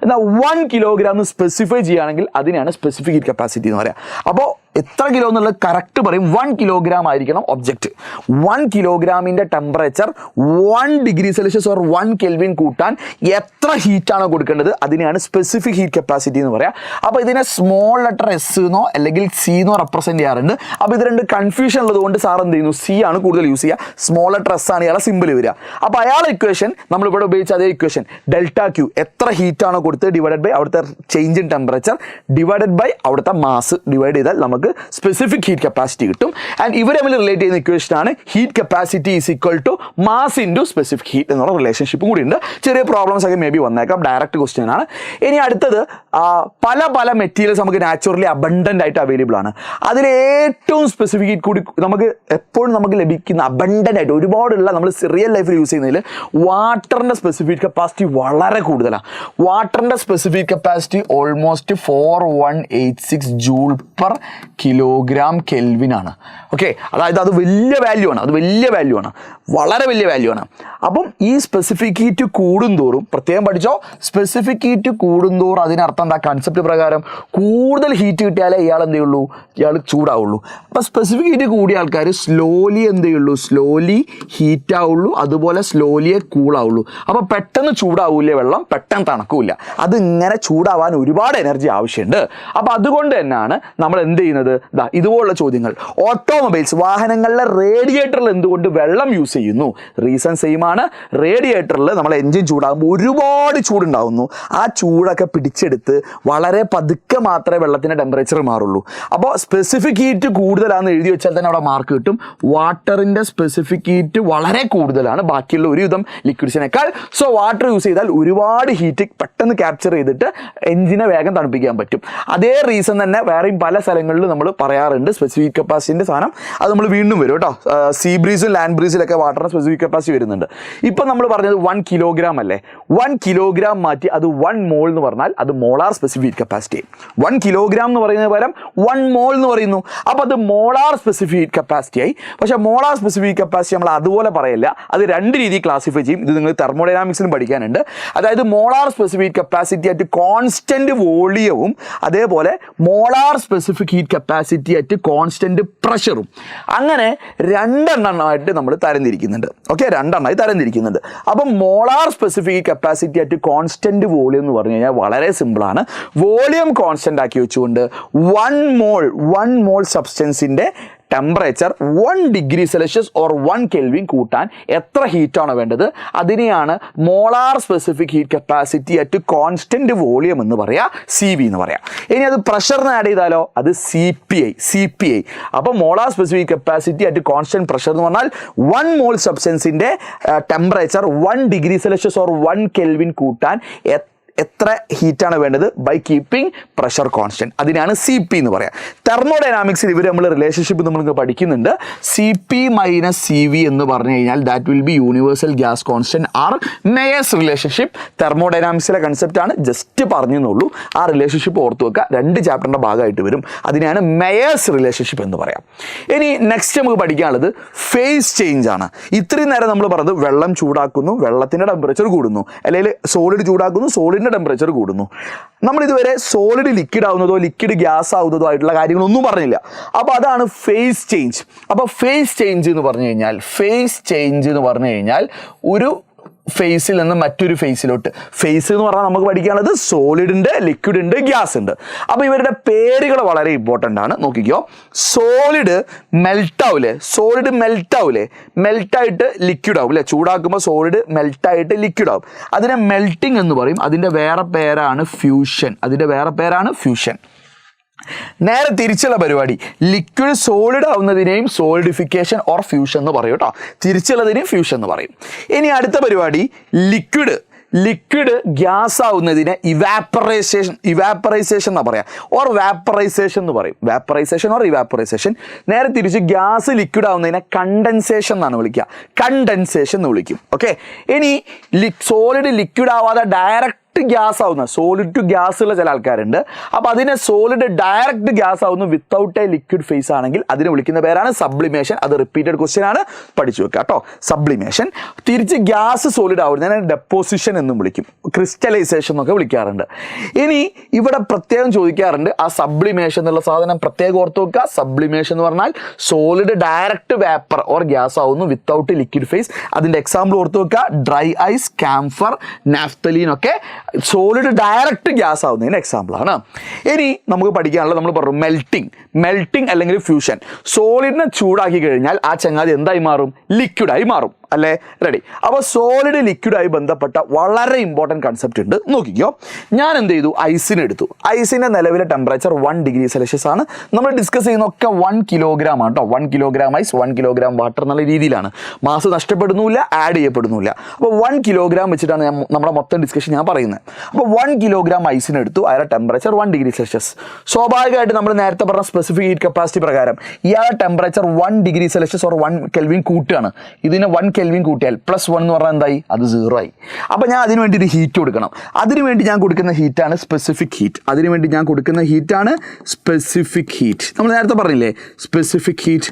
എന്നാൽ 1 കിലോഗ്രാം സ്പെസിഫൈ ചെയ്യുകയാണെങ്കിൽ അതിനെയാണ് സ്പെസിഫിക് ഹീറ്റ് കപ്പാസിറ്റി എന്ന് പറയാം. അപ്പോൾ എത്ര കിലോ എന്നുള്ളത് കറക്റ്റ് പറയും, 1 കിലോഗ്രാം ആയിരിക്കണം ഒബ്ജക്റ്റ്. 1 കിലോഗ്രാമിൻ്റെ temperature 1 degree Celsius or 1 kelvin കൂട്ടാൻ എത്ര ഹീറ്റാണോ കൊടുക്കേണ്ടത് അതിനെയാണ് സ്പെസിഫിക് ഹീറ്റ് കപ്പാസിറ്റി എന്ന് പറയാം. അപ്പോൾ ഇതിനെ സ്മോൾ ലെറ്റർ എസ് എന്നോ അല്ലെങ്കിൽ സി എന്നോ റെപ്രസെൻറ്റ് ചെയ്യാറുണ്ട്. അപ്പോൾ ഇത് രണ്ട് കൺഫ്യൂഷൻ ഉള്ളതുകൊണ്ട് സാർ എന്ത് ചെയ്യുന്നു, സി ആണ് കൂടുതൽ യൂസ് ചെയ്യുക. സ്മോൾ ലെറ്റർ എസ് ആണ് ഇയാളെ സിമ്പിൾ വരിക. അപ്പോൾ അയാളെ ഇക്വേഷൻ നമ്മളിവിടെ ഉപയോഗിച്ച അതേ ഇക്വേഷൻ, ΔQ എത്ര ഹീറ്റാണോ കൊടുത്തത് ഡിവൈഡഡ് ബൈ അവിടുത്തെ change in temperature divided by അവിടുത്തെ മാസ് ഡിവൈഡ് ചെയ്താൽ നമുക്ക് സ്പെസിഫിക് ഹീറ്റ് കപ്പാസിറ്റി കിട്ടും. ആൻഡ് ഇവർ തമ്മിൽ റിലേറ്റ് ചെയ്യുന്ന ഇക്വേഷൻ ആണ് heat capacity is equal to mass into specific heat എന്നുള്ള റിലേഷൻഷിപ്പും കൂടി ഉണ്ട്. ചെറിയ പ്രോബ്ലംസ് ഒക്കെ മേ ബി വന്നേക്കാം, ഡയറക്റ്റ് ക്വസ്റ്റ്യൻ ആണ്. ഇനി അടുത്തത് പല മെറ്റീരിയൽസ് നമുക്ക് നാച്ചുറലി അബണ്ടൻ്റ് ആയിട്ട് അവൈലബിൾ ആണ്. അതിൽ ഏറ്റവും സ്പെസിഫിക് ഹീറ്റ് കൂടി എപ്പോഴും നമുക്ക് ലഭിക്കുന്ന അബണ്ടൻ്റ് ആയിട്ട് ഒരുപാടുള്ള നമ്മൾ റിയൽ ലൈഫിൽ യൂസ് ചെയ്യുന്നതിൽ വാട്ടറിൻ്റെ സ്പെസിഫിക് കപ്പാസിറ്റി വളരെ കൂടുതലാണ്. വാട്ടറിൻ്റെ specific capacity almost 4186 joule per kilogram kelvin ആണ്. ഓക്കെ, അതായത് അത് വലിയ വാല്യൂ ആണ്, വളരെ വലിയ വാല്യൂ ആണ്. അപ്പം ഈ സ്പെസിഫിക് ഹീറ്റ് കൂടുന്തോറും, പ്രത്യേകം പഠിച്ചോ, സ്പെസിഫിക് ഹീറ്റ് കൂടുന്തോറും അതിനർത്ഥം എന്താ, കൺസെപ്റ്റ് പ്രകാരം കൂടുതൽ ഹീറ്റ് കിട്ടിയാലേ ഇയാൾ എന്ത് ചെയ്യുള്ളൂ, ഇയാൾ ചൂടാവുള്ളൂ. അപ്പം സ്പെസിഫിക് ഹീറ്റ് കൂടിയ ആൾക്കാർ സ്ലോലി എന്ത് ചെയ്യുള്ളൂ, സ്ലോലി ഹീറ്റ് ആവുള്ളൂ, അതുപോലെ സ്ലോലിയെ കൂളാവുള്ളൂ. അപ്പോൾ പെട്ടെന്ന് ചൂടാവൂലേ വെള്ളം, പെട്ടെന്ന് തണുക്കില്ല. അതിങ്ങനെ ചൂടാവാൻ ഒരുപാട് എനർജി ആവശ്യമുണ്ട്. അപ്പോൾ അതുകൊണ്ട് തന്നെയാണ് നമ്മൾ എന്ത് ചെയ്യുന്നത്, ഇതുപോലുള്ള ചോദ്യങ്ങൾ. ഓട്ടോമൊബൈൽസ്, വാഹനങ്ങളിലെ റേഡിയേറ്ററിൽ എന്തുകൊണ്ട് വെള്ളം യൂസ് ചെയ്യുന്നു, റീസൺ സെയിം ആണ്. റേഡിയേറ്ററിൽ നമ്മൾ എൻജിൻ ചൂടാകുമ്പോൾ ഒരുപാട് ചൂടുണ്ടാകുന്നു. ആ ചൂടൊക്കെ പിടിച്ചെടുത്ത് വളരെ പതുക്കെ മാത്രമേ വെള്ളത്തിൻ്റെ ടെമ്പറേച്ചർ മാറുള്ളൂ. അപ്പോൾ സ്പെസിഫിക് ഹീറ്റ് കൂടുതലാണെന്ന് എഴുതി വെച്ചാൽ തന്നെ അവിടെ മാർക്ക് കിട്ടും. വാട്ടറിൻ്റെ സ്പെസിഫിക് ഹീറ്റ് വളരെ കൂടുതലാണ് ബാക്കിയുള്ള ഒരുവിധം ലിക്വിഡ്സിനേക്കാൾ. സോ വാട്ടർ യൂസ് ചെയ്താൽ ഒരുപാട് ഹീറ്റ് പെട്ടെന്ന് ക്യാപ്ചർ ചെയ്തിട്ട് എൻജിനെ വേഗം തണുപ്പിക്കാൻ പറ്റും. അതേ റീസൺ തന്നെ വേറെയും പല സ്ഥലങ്ങളിലും നമ്മൾ പറയാറുണ്ട് സ്പെസിഫിക് കപ്പാസിറ്റിൻ്റെ സാധനം. അത് നമ്മൾ വീണ്ടും വരും കേട്ടോ. സീ ബ്രീസും ലാൻഡ് ബ്രീസിലൊക്കെ വാട്ടറിന് സ്പെസിഫിക് കപ്പാസിറ്റി വരുന്നുണ്ട്. ഇപ്പം നമ്മൾ പറഞ്ഞത് 1 കിലോഗ്രാം അല്ലേ. 1 കിലോഗ്രാം മാറ്റി അത് 1 മോൾ എന്ന് പറഞ്ഞാൽ അത് മോളാർ സ്പെസിഫിക് കപ്പാസിറ്റി. 1 കിലോഗ്രാം എന്ന് പറയുന്നതിന് പകരം 1 മോൾ എന്ന് പറയുന്നു. അപ്പോൾ അത് മോളാർ സ്പെസിഫിക് കപ്പാസിറ്റി ആയി. പക്ഷേ മോളാർ സ്പെസിഫിക് കപ്പാസിറ്റി നമ്മൾ അതുപോലെ പറയില്ല. അത് രണ്ട് രീതിയിൽ ക്ലാസിഫൈ ചെയ്യും. ഇത് നിങ്ങൾ തെർമോഡൈനാമിക്സിലും പഠിക്കാനുണ്ട്. അതായത് molar specific capacity at constant വോളിയവും അതേപോലെ molar specific heat capacity at constant പ്രഷറും. അങ്ങനെ രണ്ടെണ്ണമായിട്ട് നമ്മൾ തരംതിരിക്കുന്നുണ്ട്. ഓക്കെ, രണ്ടെണ്ണമായി തരംതിരിക്കുന്നുണ്ട്. അപ്പം molar specific capacity at constant volume എന്ന് പറഞ്ഞു കഴിഞ്ഞാൽ വളരെ സിമ്പിളാണ്. വോളിയം കോൺസ്റ്റന്റ് ആക്കി വെച്ചുകൊണ്ട് 1 മോൾ സബ്സ്റ്റൻസിൻ്റെ temperature 1 degree Celsius or 1 kelvin കൂട്ടാൻ എത്ര ഹീറ്റാണ് വേണ്ടത്, അതിനെയാണ് molar specific heat capacity at constant volume എന്ന് പറയാം, CV എന്ന് പറയാം. ഇനി അത് പ്രഷറിന് ആഡ് ചെയ്താലോ അത് CPI. അപ്പോൾ molar specific capacity at constant pressure എന്ന് പറഞ്ഞാൽ 1 മോൾ സബ്സ്റ്റൻസിൻ്റെ temperature 1 degree Celsius or 1 kelvin കൂട്ടാൻ എത്ര ഹീറ്റാണ് വേണ്ടത് ബൈ കീപ്പിംഗ് പ്രഷർ കോൺസ്റ്റന്റ്, അതിനാണ് CP എന്ന് പറയാം. തെർമോഡൈനാമിക്സിൽ ഇവർ നമ്മൾ റിലേഷൻഷിപ്പ് നമ്മൾ പഠിക്കുന്നുണ്ട്. CP - CV എന്ന് പറഞ്ഞു കഴിഞ്ഞാൽ that will be universal gas constant R Mayer's relationship. തെർമോഡൈനാമിക്സിലെ കൺസെപ്റ്റ് ആണ്, ജസ്റ്റ് പറഞ്ഞെന്നുള്ളൂ. ആ റിലേഷൻഷിപ്പ് ഓർത്ത് വെക്കുക, 2 ചാപ്റ്ററിൻ്റെ ഭാഗമായിട്ട് വരും. അതിനാണ് മേയേഴ്സ് റിലേഷൻഷിപ്പ് എന്ന് പറയാം. ഇനി നെക്സ്റ്റ് നമുക്ക് പഠിക്കാനുള്ളത് ഫേസ് ചേഞ്ച് ആണ്. ഇത്രയും നേരം നമ്മൾ പറഞ്ഞത് വെള്ളം ചൂടാക്കുന്നു, വെള്ളത്തിൻ്റെ ടെമ്പറേച്ചർ കൂടുന്നു, അല്ലെങ്കിൽ സോളിഡ് ചൂടാക്കുന്നു, സോളിഡ് ടെമ്പറേച്ചർ കൂടുന്നു. നമ്മൾ ഇതുവരെ സോളിഡ് ലിക്വിഡ് ആവുന്നതോ ലിക്വിഡ് ഗ്യാസ് ആവുന്നതോ ആയിട്ടുള്ള കാര്യങ്ങളൊന്നും പറഞ്ഞില്ല. അപ്പോൾ അതാണ് ഫേസ് ചേഞ്ച്. അപ്പോൾ ഫേസ് ചേഞ്ച് എന്ന് പറഞ്ഞു കഴിഞ്ഞാൽ ഒരു ഫേസിൽ നിന്ന് മറ്റൊരു ഫേസിലോട്ട്. ഫേസ് എന്ന് പറഞ്ഞാൽ നമുക്ക് പഠിക്കാനുള്ളത് സോളിഡ് ഉണ്ട്, ലിക്വിഡ് ഉണ്ട്, ഗ്യാസ് ഉണ്ട്. അപ്പോൾ ഇവരുടെ പേരുകൾ വളരെ ഇമ്പോർട്ടൻ്റ് ആണ്. നോക്കിക്കോ, സോളിഡ് മെൽട്ടാവില്ലേ, മെൽട്ടായിട്ട് ലിക്വിഡ് ആവും അല്ലേ. ചൂടാക്കുമ്പോൾ സോളിഡ് മെൽട്ടായിട്ട് ലിക്വിഡ് ആവും. അതിനെ മെൽട്ടിങ് എന്ന് പറയും. അതിൻ്റെ വേറെ പേരാണ് ഫ്യൂഷൻ. നേരെ തിരിച്ചുള്ള പരിപാടി, ലിക്വിഡ് സോളിഡ് ആവുന്നതിനെയും സോളിഡിഫിക്കേഷൻ ഓർ ഫ്യൂഷൻ എന്ന് പറയും കേട്ടോ. തിരിച്ചുള്ളതിനെയും ഫ്യൂഷൻ എന്ന് പറയും. ഇനി അടുത്ത പരിപാടി, ലിക്വിഡ് ഗ്യാസ് ആവുന്നതിനെ ഇവാപ്പറൈസേഷൻ എന്നാ പറയാം, ഓർ വാപ്പറൈസേഷൻ എന്ന് പറയും. ഇവാപ്പറൈസേഷൻ. നേരെ തിരിച്ച് ഗ്യാസ് ലിക്വിഡ് ആവുന്നതിനെ കണ്ടൻസേഷൻ എന്നാണ് വിളിക്കുക, കണ്ടൻസേഷൻ എന്ന് വിളിക്കും. ഓക്കെ, ഇനി സോളിഡ് ലിക്വിഡ് ആവാതെ ഡയറക്റ്റ് ഗ്യാസ് ആവുന്ന, സോളിഡ് ടു ഗ്യാസ് ഉള്ള ചില ആൾക്കാരുണ്ട്. അപ്പോൾ അതിനെ സോളിഡ് ഡയറക്റ്റ് ഗ്യാസ് ആവുന്നു വിത്തൗട്ട് എ ലിക്വിഡ് ഫേസ് ആണെങ്കിൽ അതിനെ വിളിക്കുന്ന പേരാണ് സബ്ലിമേഷൻ. അത് റിപ്പീറ്റഡ് ക്വസ്റ്റ്യൻ ആണ്, പഠിച്ചു വെക്കുക കേട്ടോ. സബ്ലിമേഷൻ. തിരിച്ച് ഗ്യാസ് സോളിഡ് ആവുന്നതിനെ ഡെപ്പോസിഷൻ എന്നും വിളിക്കും, ക്രിസ്റ്റലൈസേഷൻ എന്നൊക്കെ വിളിക്കാറുണ്ട്. ഇനി ഇവിടെ പ്രത്യേകം ചോദിക്കാറുണ്ട്, ആ സബ്ലിമേഷൻ എന്നുള്ള സാധനം പ്രത്യേകം ഓർത്ത് വെക്കുക. സബ്ലിമേഷൻ എന്ന് പറഞ്ഞാൽ solid direct vapour or gas ആവുന്നു വിത്തൗട്ട് ലിക്വിഡ് ഫേസ്. അതിൻ്റെ എക്സാമ്പിൾ ഓർത്ത് വെക്കുക, ഡ്രൈ ഐസ്, കാംഫർ, നാഫ്തലീൻ ഒക്കെ സോളിഡ് ഡയറക്റ്റ് ഗ്യാസ് ആവുന്നതിന് എക്സാമ്പിൾ ആണ്. ഇനി നമുക്ക് പഠിക്കാനുള്ളത്, നമ്മൾ പറഞ്ഞു മെൽട്ടിങ് അല്ലെങ്കിൽ ഫ്യൂഷൻ. സോളിഡിനെ ചൂടാക്കി കഴിഞ്ഞാൽ ആ ചങ്ങാതി എന്തായി മാറും, ലിക്വിഡായി മാറും അല്ലേ. റെഡി. അപ്പോൾ സോളിഡ് ലിക്വിഡായി ബന്ധപ്പെട്ട വളരെ ഇമ്പോർട്ടൻറ്റ് കൺസെപ്റ്റ് ഉണ്ട്. നോക്കിക്കോ, ഞാൻ എന്ത് ചെയ്തു, ഐസിനെ എടുത്തു. ഐസിൻ്റെ നിലവിലെ ടെമ്പറേച്ചർ 1 ഡിഗ്രി സെൽഷ്യസ് ആണ്. നമ്മൾ ഡിസ്കസ് ചെയ്യുന്നൊക്കെ 1 കിലോഗ്രാം ആണ് കേട്ടോ. 1 കിലോഗ്രാം ഐസ്, 1 കിലോഗ്രാം വാട്ടർ എന്നുള്ള രീതിയിലാണ്. മാസ് നഷ്ടപ്പെടുന്നില്ല, ആഡ് ചെയ്യപ്പെടുന്നില്ല. അപ്പോൾ 1 കിലോഗ്രാം വെച്ചിട്ടാണ് നമ്മുടെ മൊത്തം ഡിസ്കഷൻ ഞാൻ പറയുന്നത്. അപ്പോൾ 1 കിലോഗ്രാം ഐസിന് എടുത്തു, അയാളുടെ ടെമ്പറേച്ചർ 1 ഡിഗ്രി സെൽഷ്യസ്. സ്വാഭാവികമായിട്ട് നമ്മൾ നേരത്തെ പറഞ്ഞ സ്പെസിഫിക് ഹീറ്റ് കപ്പാസിറ്റി പ്രകാരം ഇയാളുടെ temperature 1 degree Celsius or 1 kelvin കൂട്ടുകയാണ്. ഇതിനെ 1 കെൽവിൻ കൂട്ടിയാൽ +1 എന്ന് പറഞ്ഞാൽ എന്തായി, അത് 0 ആയി. അപ്പോൾ ഞാൻ അതിന് വേണ്ടി ഒരു ഹീറ്റ് കൊടുക്കണം. അതിനുവേണ്ടി ഞാൻ കൊടുക്കുന്ന ഹീറ്റാണ് സ്പെസിഫിക് ഹീറ്റ്. നമ്മൾ നേരത്തെ പറഞ്ഞില്ലേ, സ്പെസിഫിക് ഹീറ്റ്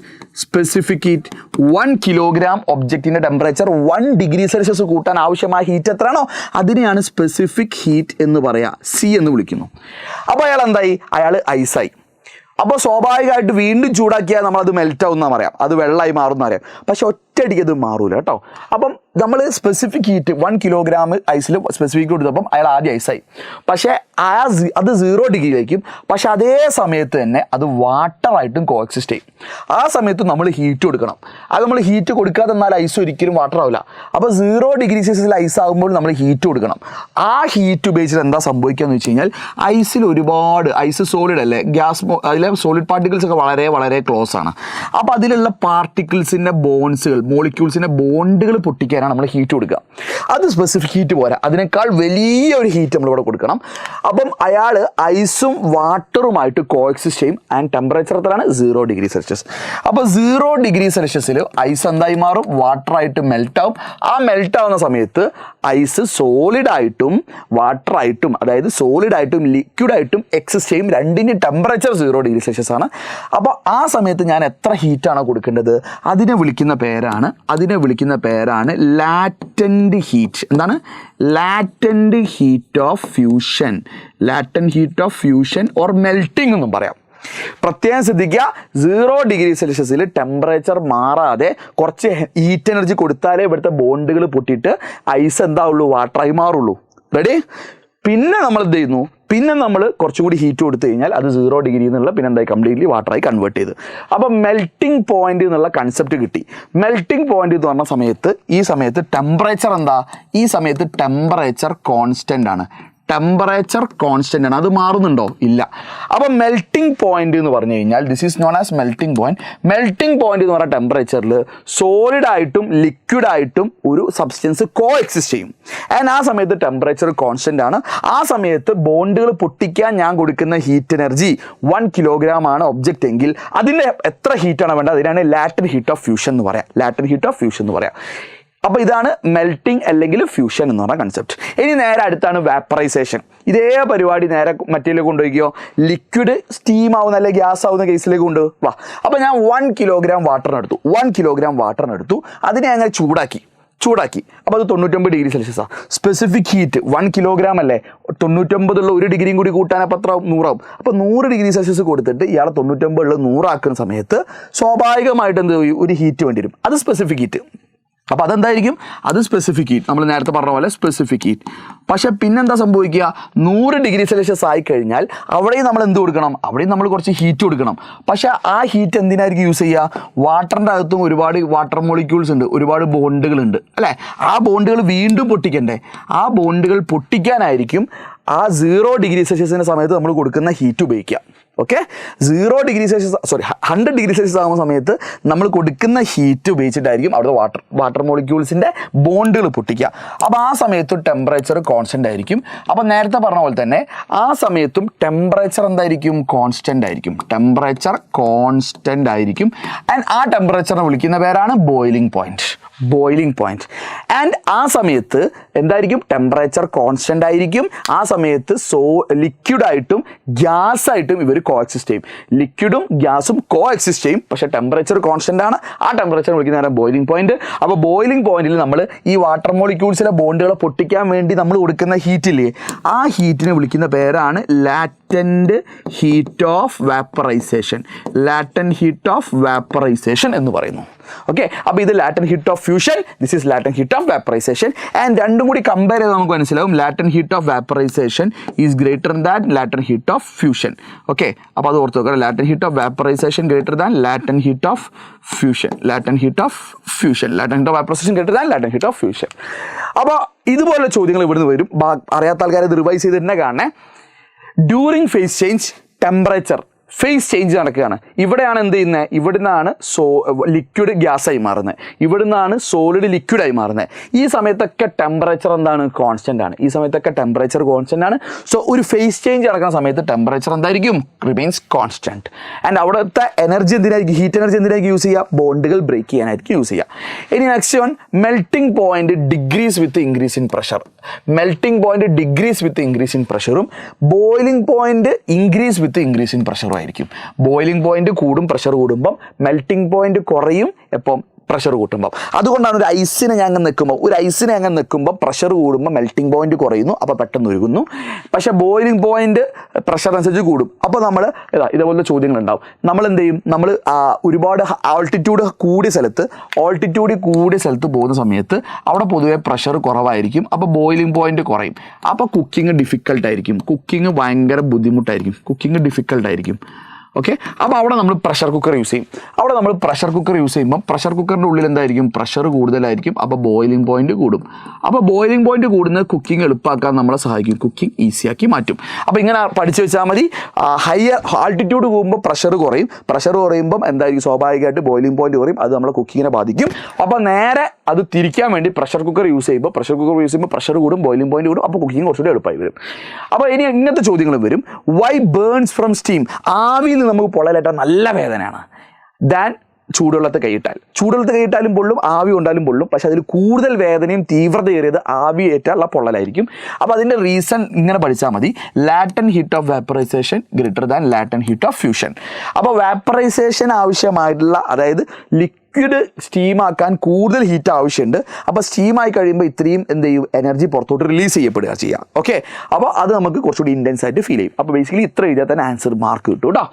1 കിലോഗ്രാം ഒബ്ജക്റ്റിൻ്റെ ടെമ്പറേച്ചർ 1 ഡിഗ്രി സെൽഷ്യസ് കൂട്ടാൻ ആവശ്യമായ ഹീറ്റ് എത്രയാണോ അതിനെയാണ് സ്പെസിഫിക് ഹീറ്റ് എന്ന് പറയുക, C എന്ന് വിളിക്കുന്നു. അപ്പോൾ അയാൾ എന്തായി, അയാൾ ഐസായി. അപ്പോൾ സ്വാഭാവികമായിട്ട് വീണ്ടും ചൂടാക്കിയാൽ നമ്മളത് മെൽറ്റ് ആവുമെന്ന് പറയാം, അത് വെള്ളമായി മാറുമെന്ന് പറയാം. പക്ഷെ ഒറ്റയടിക്ക് അത് മാറൂല കേട്ടോ. അപ്പം നമ്മൾ സ്പെസിഫിക് ഹീറ്റ് 1 കിലോഗ്രാം ഐസിൽ സ്പെസിഫിക് കൊടുത്തപ്പം അയാൾ ആദ്യം ഐസായി. പക്ഷേ അത് 0 ഡിഗ്രിയിലേക്കും. പക്ഷെ അതേ സമയത്ത് തന്നെ അത് വാട്ടറായിട്ടും കോഎക്സിസ്റ്റ് ചെയ്യും. ആ സമയത്ത് നമ്മൾ ഹീറ്റ് കൊടുക്കണം. അത് നമ്മൾ ഹീറ്റ് കൊടുക്കാതെ എന്നാൽ ഐസ് ഒരിക്കലും വാട്ടർ ആവില്ല. അപ്പോൾ 0 ഡിഗ്രി സെൽഷ്യസിൽ ഐസ് ആകുമ്പോൾ നമ്മൾ ഹീറ്റ് കൊടുക്കണം. ആ ഹീറ്റ് ഉപയോഗിച്ചിട്ട് എന്താ സംഭവിക്കുക എന്ന് വെച്ച് കഴിഞ്ഞാൽ, ഐസിൽ ഒരുപാട്, ഐസ് സോളിഡ് അല്ലേ, അതിലെ സോളിഡ് പാർട്ടിക്കിൾസ് ഒക്കെ വളരെ വളരെ ക്ലോസ് ആണ്. അപ്പോൾ അതിലുള്ള പാർട്ടിക്കിൾസിൻ്റെ ബോൺസുകൾ, മോളിക്യൂൾസിൻ്റെ ബോണ്ടുകൾ പൊട്ടിക്കാൻ പൊട്ടിക്കാനാണ് നമ്മൾ ഹീറ്റ് കൊടുക്കുക. അത് സ്പെസിഫിക് ഹീറ്റ് പോരാ, അതിനേക്കാൾ വലിയൊരു ഹീറ്റ് നമ്മളിവിടെ കൊടുക്കണം. അപ്പം അയാൾ ഐസും വാട്ടറുമായിട്ട് കോഎക്സിസ്റ്റ് ചെയ്യും. ആൻഡ് ടെമ്പറേച്ചർ എത്രയാണ്? 0 ഡിഗ്രി സെൽഷ്യസ്. അപ്പോൾ 0 ഡിഗ്രി സെൽഷ്യസിൽ ഐസ് എന്തായി മാറും? വാട്ടറായിട്ട് മെൽറ്റാവും. ആ മെൽറ്റാവുന്ന സമയത്ത് ഐസ് സോളിഡായിട്ടും വാട്ടറായിട്ടും, അതായത് സോളിഡായിട്ടും ലിക്വിഡായിട്ടും എക്സിസ്റ്റ് ചെയ്യും. രണ്ടിൻ്റെ ടെമ്പറേച്ചർ 0 ഡിഗ്രി സെൽഷ്യസ് ആണ്. അപ്പോൾ ആ സമയത്ത് ഞാൻ എത്ര ഹീറ്റാണോ കൊടുക്കേണ്ടത് അതിനെ വിളിക്കുന്ന പേരാണ് ലാറ്റന്റ് ഹീറ്റ്. എന്താണ്? Latent heat of fusion, latent heat of fusion or melting എന്നും പറയാം. പ്രത്യേകം ശ്രദ്ധിക്കുക, 0 ഡിഗ്രി സെൽഷ്യസിൽ ടെമ്പറേച്ചർ മാറാതെ കുറച്ച് ഹീറ്റ് എനർജി കൊടുത്താലേ ഇവിടുത്തെ ബോണ്ടുകൾ പൊട്ടിയിട്ട് ഐസ് എന്താവുള്ളൂ? വാട്ടറായി മാറുള്ളൂ. റെഡി? പിന്നെ നമ്മൾ എന്ത് ചെയ്യുന്നു? പിന്നെ നമ്മൾ കുറച്ചുകൂടി ഹീറ്റ് കൊടുത്തു കഴിഞ്ഞാൽ അത് 0 ഡിഗ്രി എന്നുള്ള പിന്നെ എന്തായി? കംപ്ലീറ്റ്ലി വാട്ടറായി കൺവേർട്ട് ചെയ്ത്. അപ്പം മെൽറ്റിംഗ് പോയിന്റ് എന്നുള്ള കൺസെപ്റ്റ് കിട്ടി. മെൽറ്റിംഗ് പോയിന്റ് എന്ന് പറഞ്ഞ സമയത്ത് ഈ സമയത്ത് ടെമ്പറേച്ചർ എന്താ? ഈ സമയത്ത് ടെമ്പറേച്ചർ കോൺസ്റ്റന്റ് ആണ്. ടെമ്പറേച്ചർ കോൺസ്റ്റന്റ് ആണ്, അത് മാറുന്നുണ്ടോ? ഇല്ല. അപ്പം മെൽറ്റിംഗ് പോയിന്റ് എന്ന് പറഞ്ഞു കഴിഞ്ഞാൽ this is known as melting point. Melting point എന്ന് പറഞ്ഞ ടെമ്പറേച്ചറിൽ സോളിഡായിട്ടും ലിക്വിഡായിട്ടും ഒരു സബ്സ്റ്റൻസ് കോ എക്സിസ്റ്റ് ചെയ്യും. ആൻഡ് ആ സമയത്ത് ടെമ്പറേച്ചർ കോൺസ്റ്റന്റ് ആണ്. ആ സമയത്ത് ബോണ്ടുകൾ പൊട്ടിക്കാൻ ഞാൻ കൊടുക്കുന്ന ഹീറ്റ് എനർജി 1 കിലോഗ്രാം ആണ് ഒബ്ജക്റ്റ് എങ്കിൽ അതിൻ്റെ എത്ര ഹീറ്റാണ് വേണ്ടത്? അതിനാണ് ലാറ്റന്റ് ഹീറ്റ് ഓഫ് ഫ്യൂഷൻ എന്ന് പറയാം. ലാറ്റന്റ് ഹീറ്റ് ഓഫ് ഫ്യൂഷൻ എന്ന് പറയാം. അപ്പോൾ ഇതാണ് മെൽറ്റിംഗ് അല്ലെങ്കിൽ ഫ്യൂഷൻ എന്ന് പറഞ്ഞ കൺസെപ്റ്റ്. ഇനി നേരെ അടുത്താണ് വാപ്പറൈസേഷൻ. ഇതേ പരിപാടി നേരെ മറ്റേലേക്ക് കൊണ്ടുപോയിക്കോ. ലിക്വിഡ് സ്റ്റീം ആവുന്ന അല്ലെങ്കിൽ ഗ്യാസ് ആവുന്ന കേസിലേക്ക് കൊണ്ടുപോവാ. അപ്പോൾ ഞാൻ 1 കിലോഗ്രാം വാട്ടറിനെടുത്തു. അതിനെ അങ്ങനെ ചൂടാക്കി. അപ്പോൾ അത് 99 ഡിഗ്രി സെൽഷ്യസാണ്. സ്പെസിഫിക് ഹീറ്റ് 1 കിലോഗ്രാം അല്ലേ, 99 1 ഡിഗ്രിയും കൂടി കൂട്ടാൻ അപ്പോൾ എത്ര ആവും? 100 ആവും. അപ്പോൾ 100 ഡിഗ്രി സെൽഷ്യസ് കൊടുത്തിട്ട് ഇയാളെ 99 100 ആക്കുന്ന സമയത്ത് സ്വാഭാവികമായിട്ട് എന്ത് ഒരു ഹീറ്റ് വേണ്ടി വരും. അത് സ്പെസിഫിക് ഹീറ്റ്. അപ്പോൾ അതെന്തായിരിക്കും? അത് സ്പെസിഫിക് ഹീറ്റ്, നമ്മൾ നേരത്തെ പറഞ്ഞ പോലെ സ്പെസിഫിക് ഹീറ്റ്. പക്ഷെ പിന്നെന്താ സംഭവിക്കുക? 100 ഡിഗ്രി സെൽഷ്യസ് ആയി കഴിഞ്ഞാൽ അവിടെയും നമ്മൾ എന്ത് കൊടുക്കണം? അവിടെയും നമ്മൾ കുറച്ച് ഹീറ്റ് കൊടുക്കണം. പക്ഷെ ആ ഹീറ്റ് എന്തിനായിരിക്കും യൂസ് ചെയ്യുക? വാട്ടറിൻ്റെ അകത്തും ഒരുപാട് വാട്ടർ മോളിക്യൂൾസ് ഉണ്ട്, ഒരുപാട് ബോണ്ടുകളുണ്ട് അല്ലേ? ആ ബോണ്ടുകൾ വീണ്ടും പൊട്ടിക്കണ്ടേ? ആ ബോണ്ടുകൾ പൊട്ടിക്കാനായിരിക്കും ആ 0 ഡിഗ്രി സെൽഷ്യസിൻ്റെ സമയത്ത് നമ്മൾ കൊടുക്കുന്ന ഹീറ്റ് ഉപയോഗിക്കുക. Okay, 0 degree Celsius 100 degree Celsius ആകുന്ന സമയത്ത് നമ്മൾ കൊടുക്കുന്ന ഹീറ്റ് ഉപയോഗിച്ചിട്ടായിരിക്കും അവിടുത്തെ വാട്ടർ മോളിക്യൂൾസിൻ്റെ ബോണ്ടുകൾ പൊട്ടിക്കുക. അപ്പോൾ ആ സമയത്ത് ടെമ്പറേച്ചർ കോൺസ്റ്റൻ്റ് ആയിരിക്കും. അപ്പോൾ നേരത്തെ പറഞ്ഞ പോലെ തന്നെ ആ സമയത്തും ടെമ്പറേച്ചർ എന്തായിരിക്കും? കോൺസ്റ്റൻ്റ് ആയിരിക്കും. ആൻഡ് ആ ടെമ്പറേച്ചറിനെ വിളിക്കുന്ന പേരാണ് ബോയിലിംഗ് പോയിന്റ്. ആൻഡ് ആ സമയത്ത് എന്തായിരിക്കും? ടെമ്പറേച്ചർ കോൺസ്റ്റൻ്റ് ആയിരിക്കും. ആ സമയത്ത് ലിക്വിഡായിട്ടും ഗ്യാസായിട്ടും ഇവർ കോഎക്സിസ്റ്റ് ചെയ്യും. ലിക്വിഡും ഗ്യാസും കോഎക്സിസ്റ്റ് ചെയ്യും. പക്ഷേ ടെമ്പറേച്ചർ കോൺസ്റ്റൻ്റ് ആണ്. ആ ടെമ്പറേച്ചർ വിളിക്കുന്ന ബോയിലിംഗ് പോയിന്റ്. അപ്പോൾ ബോയിലിംഗ് പോയിന്റിൽ നമ്മൾ ഈ വാട്ടർ മോളിക്യൂൾസിലെ ബോണ്ടുകളെ പൊട്ടിക്കാൻ വേണ്ടി നമ്മൾ കൊടുക്കുന്ന ഹീറ്റില്ലേ, ആ ഹീറ്റിനെ വിളിക്കുന്ന പേരാണ് ലാറ്റന്റ് ഹീറ്റ് ഓഫ് വാപ്പറൈസേഷൻ എന്ന് പറയുന്നു. ഓക്കെ, അപ്പോൾ ഇത് latent heat of fusion, this is latent heat of vaporisation. And രണ്ടും കൂടി കമ്പയർ ചെയ്ത് നമുക്ക് മനസ്സിലാവും latent heat of vaporisation is greater than latent heat of fusion. Okay, അപ്പോൾ അത് ഓർത്ത് നോക്കുക. Latent heat of vaporisation greater than latent heat of fusion. Latent heat of vaporisation greater than latent heat of fusion. അപ്പോൾ ഇതുപോലെ ചോദ്യങ്ങൾ ഇവിടുന്ന് വരും. അറിയാത്ത ആൾക്കാരെ ഇത് റിവൈസ് ചെയ്ത് തന്നെ കാണണേ. During phase change temperature phase change നടക്കുകയാണ്. ഇവിടെയാണ് എന്ത് ചെയ്യുന്നത്? ഇവിടുന്നാണ് ലിക്വിഡ് ഗ്യാസായി മാറുന്നത്, ഇവിടുന്നാണ് സോളിഡ് ലിക്വിഡായി മാറുന്നത്. ഈ സമയത്തൊക്കെ ടെമ്പറേച്ചർ എന്താണ്? കോൺസ്റ്റൻ്റ് ആണ്. സോ ഒരു ഫേസ് ചേഞ്ച് നടക്കുന്ന സമയത്ത് ടെമ്പറേച്ചർ എന്തായിരിക്കും? Remains constant. ആൻഡ് അവിടുത്തെ എനർജി എന്തിനായിരിക്കും? ഹീറ്റ് എനർജി എന്തിനായിരിക്കും യൂസ് ചെയ്യുക? ബോണ്ടുകൾ ബ്രേക്ക് ചെയ്യാനായിരിക്കും യൂസ് ചെയ്യുക. ഇനി next one, melting point decreases with increase in pressure. പ്രഷറും boiling point increase with increase in പ്രഷറും ആയിരിക്കും. ബോയിലിംഗ് പോയിന്റ് കൂടും പ്രഷർ കൂടുമ്പം, മെൽറ്റിംഗ് പോയിന്റ് കുറയും എപ്പം? പ്രഷർ കൂട്ടുമ്പം. അതുകൊണ്ടാണ് ഒരു ഐസിനെ ഞാൻ നിൽക്കുമ്പോൾ പ്രഷർ കൂടുമ്പോൾ മെൽറ്റിംഗ് പോയിന്റ് കുറയുന്നു, അപ്പോൾ പെട്ടെന്ന് ഉരുകുന്നു. പക്ഷേ ബോയിലിംഗ് പോയിന്റ് പ്രഷർ അനുസരിച്ച് കൂടും. അപ്പോൾ നമ്മൾ ഇതേപോലത്തെ ചോദ്യങ്ങളുണ്ടാവും. നമ്മൾ എന്ത് ചെയ്യും? നമ്മൾ ഒരുപാട് ആൾട്ടിറ്റ്യൂഡ് കൂടിയ സ്ഥലത്ത് പോകുന്ന സമയത്ത് അവിടെ പൊതുവേ പ്രഷർ കുറവായിരിക്കും. അപ്പോൾ ബോയിലിംഗ് പോയിന്റ് കുറയും. അപ്പോൾ കുക്കിംഗ് ഭയങ്കര ബുദ്ധിമുട്ടായിരിക്കും. ഓക്കെ. അപ്പോൾ അവിടെ നമ്മൾ പ്രഷർ കുക്കർ യൂസ് ചെയ്യും. അവിടെ നമ്മൾ പ്രഷർ കുക്കർ യൂസ് ചെയ്യുമ്പോൾ പ്രഷർ കുക്കറിൻ്റെ ഉള്ളിൽ എന്തായിരിക്കും, പ്രഷർ കൂടുതലായിരിക്കും. അപ്പോൾ ബോയിലിംഗ് പോയിന്റ് കൂടും. അപ്പോൾ ബോയിലിംഗ് പോയിന്റ് കൂടുന്നത് കുക്കിംഗ് എളുപ്പമാക്കാൻ നമ്മളെ സഹായിക്കും, കുക്കിംഗ് ഈസിയാക്കി മാറ്റും. അപ്പോൾ ഇങ്ങനെ പഠിച്ചു വെച്ചാൽ മതി. ഹയർ ആൾട്ടിറ്റ്യൂഡ് പോകുമ്പോൾ പ്രഷർ കുറയും. പ്രഷർ കുറയുമ്പം എന്തായിരിക്കും, സ്വാഭാവികമായിട്ട് ബോയിലിംഗ് പോയിന്റ് കുറയും. അത് നമ്മളെ കുക്കിങ്ങിനെ ബാധിക്കും. അപ്പോൾ നേരെ അത് തിരിക്കാൻ വേണ്ടി പ്രഷർ കുക്കർ യൂസ് ചെയ്യുമ്പോൾ പ്രഷർ കൂടും, ബോയിലിംഗ് പോയിന്റ് കൂടും. അപ്പോൾ കുക്കിംഗ് കുറച്ചുകൂടി എളുപ്പമായി വരും. അപ്പോൾ ഇനി ഇങ്ങനത്തെ ചോദ്യങ്ങൾ വരും. Why burns from steam? ആവിയിൽ നമുക്ക് പൊള്ളലേറ്റാൽ നല്ല വേദനയാണ്. ദാൻ ചൂടുവെള്ളത്തെ കൈയിട്ടാലും പൊള്ളും, ആവി കൊണ്ടാലും പൊള്ളും. പക്ഷെ അതിൽ കൂടുതൽ വേദനയും തീവ്രതയേറിയത് ആവി ഏറ്റാലുള്ള പൊള്ളലായിരിക്കും. അപ്പോൾ അതിൻ്റെ റീസൺ ഇങ്ങനെ പഠിച്ചാൽ മതി. Latent heat of vaporisation greater than latent heat of fusion. അപ്പോൾ വാപ്പറൈസേഷൻ ആവശ്യമായിട്ടുള്ള, അതായത് ലിക്വിഡ് സ്റ്റീമാക്കാൻ കൂടുതൽ ഹീറ്റ് ആവശ്യമുണ്ട്. അപ്പോൾ സ്റ്റീമായി കഴിയുമ്പോൾ ഇത്രയും എന്ത് ചെയ്യും, എനർജി പുറത്തോട്ട് റിലീസ് ചെയ്യപ്പെടുക ചെയ്യാം. ഓക്കെ. അപ്പോൾ അത് നമുക്ക് കുറച്ചുകൂടി ഇൻറ്റൻസ് ആയിട്ട് ഫീൽ ചെയ്യും. അപ്പോൾ ബേസിക്കലി ഇത്ര എഴുതിയാൽ തന്നെ ആൻസർ മാർക്ക് കിട്ടും കേട്ടോ.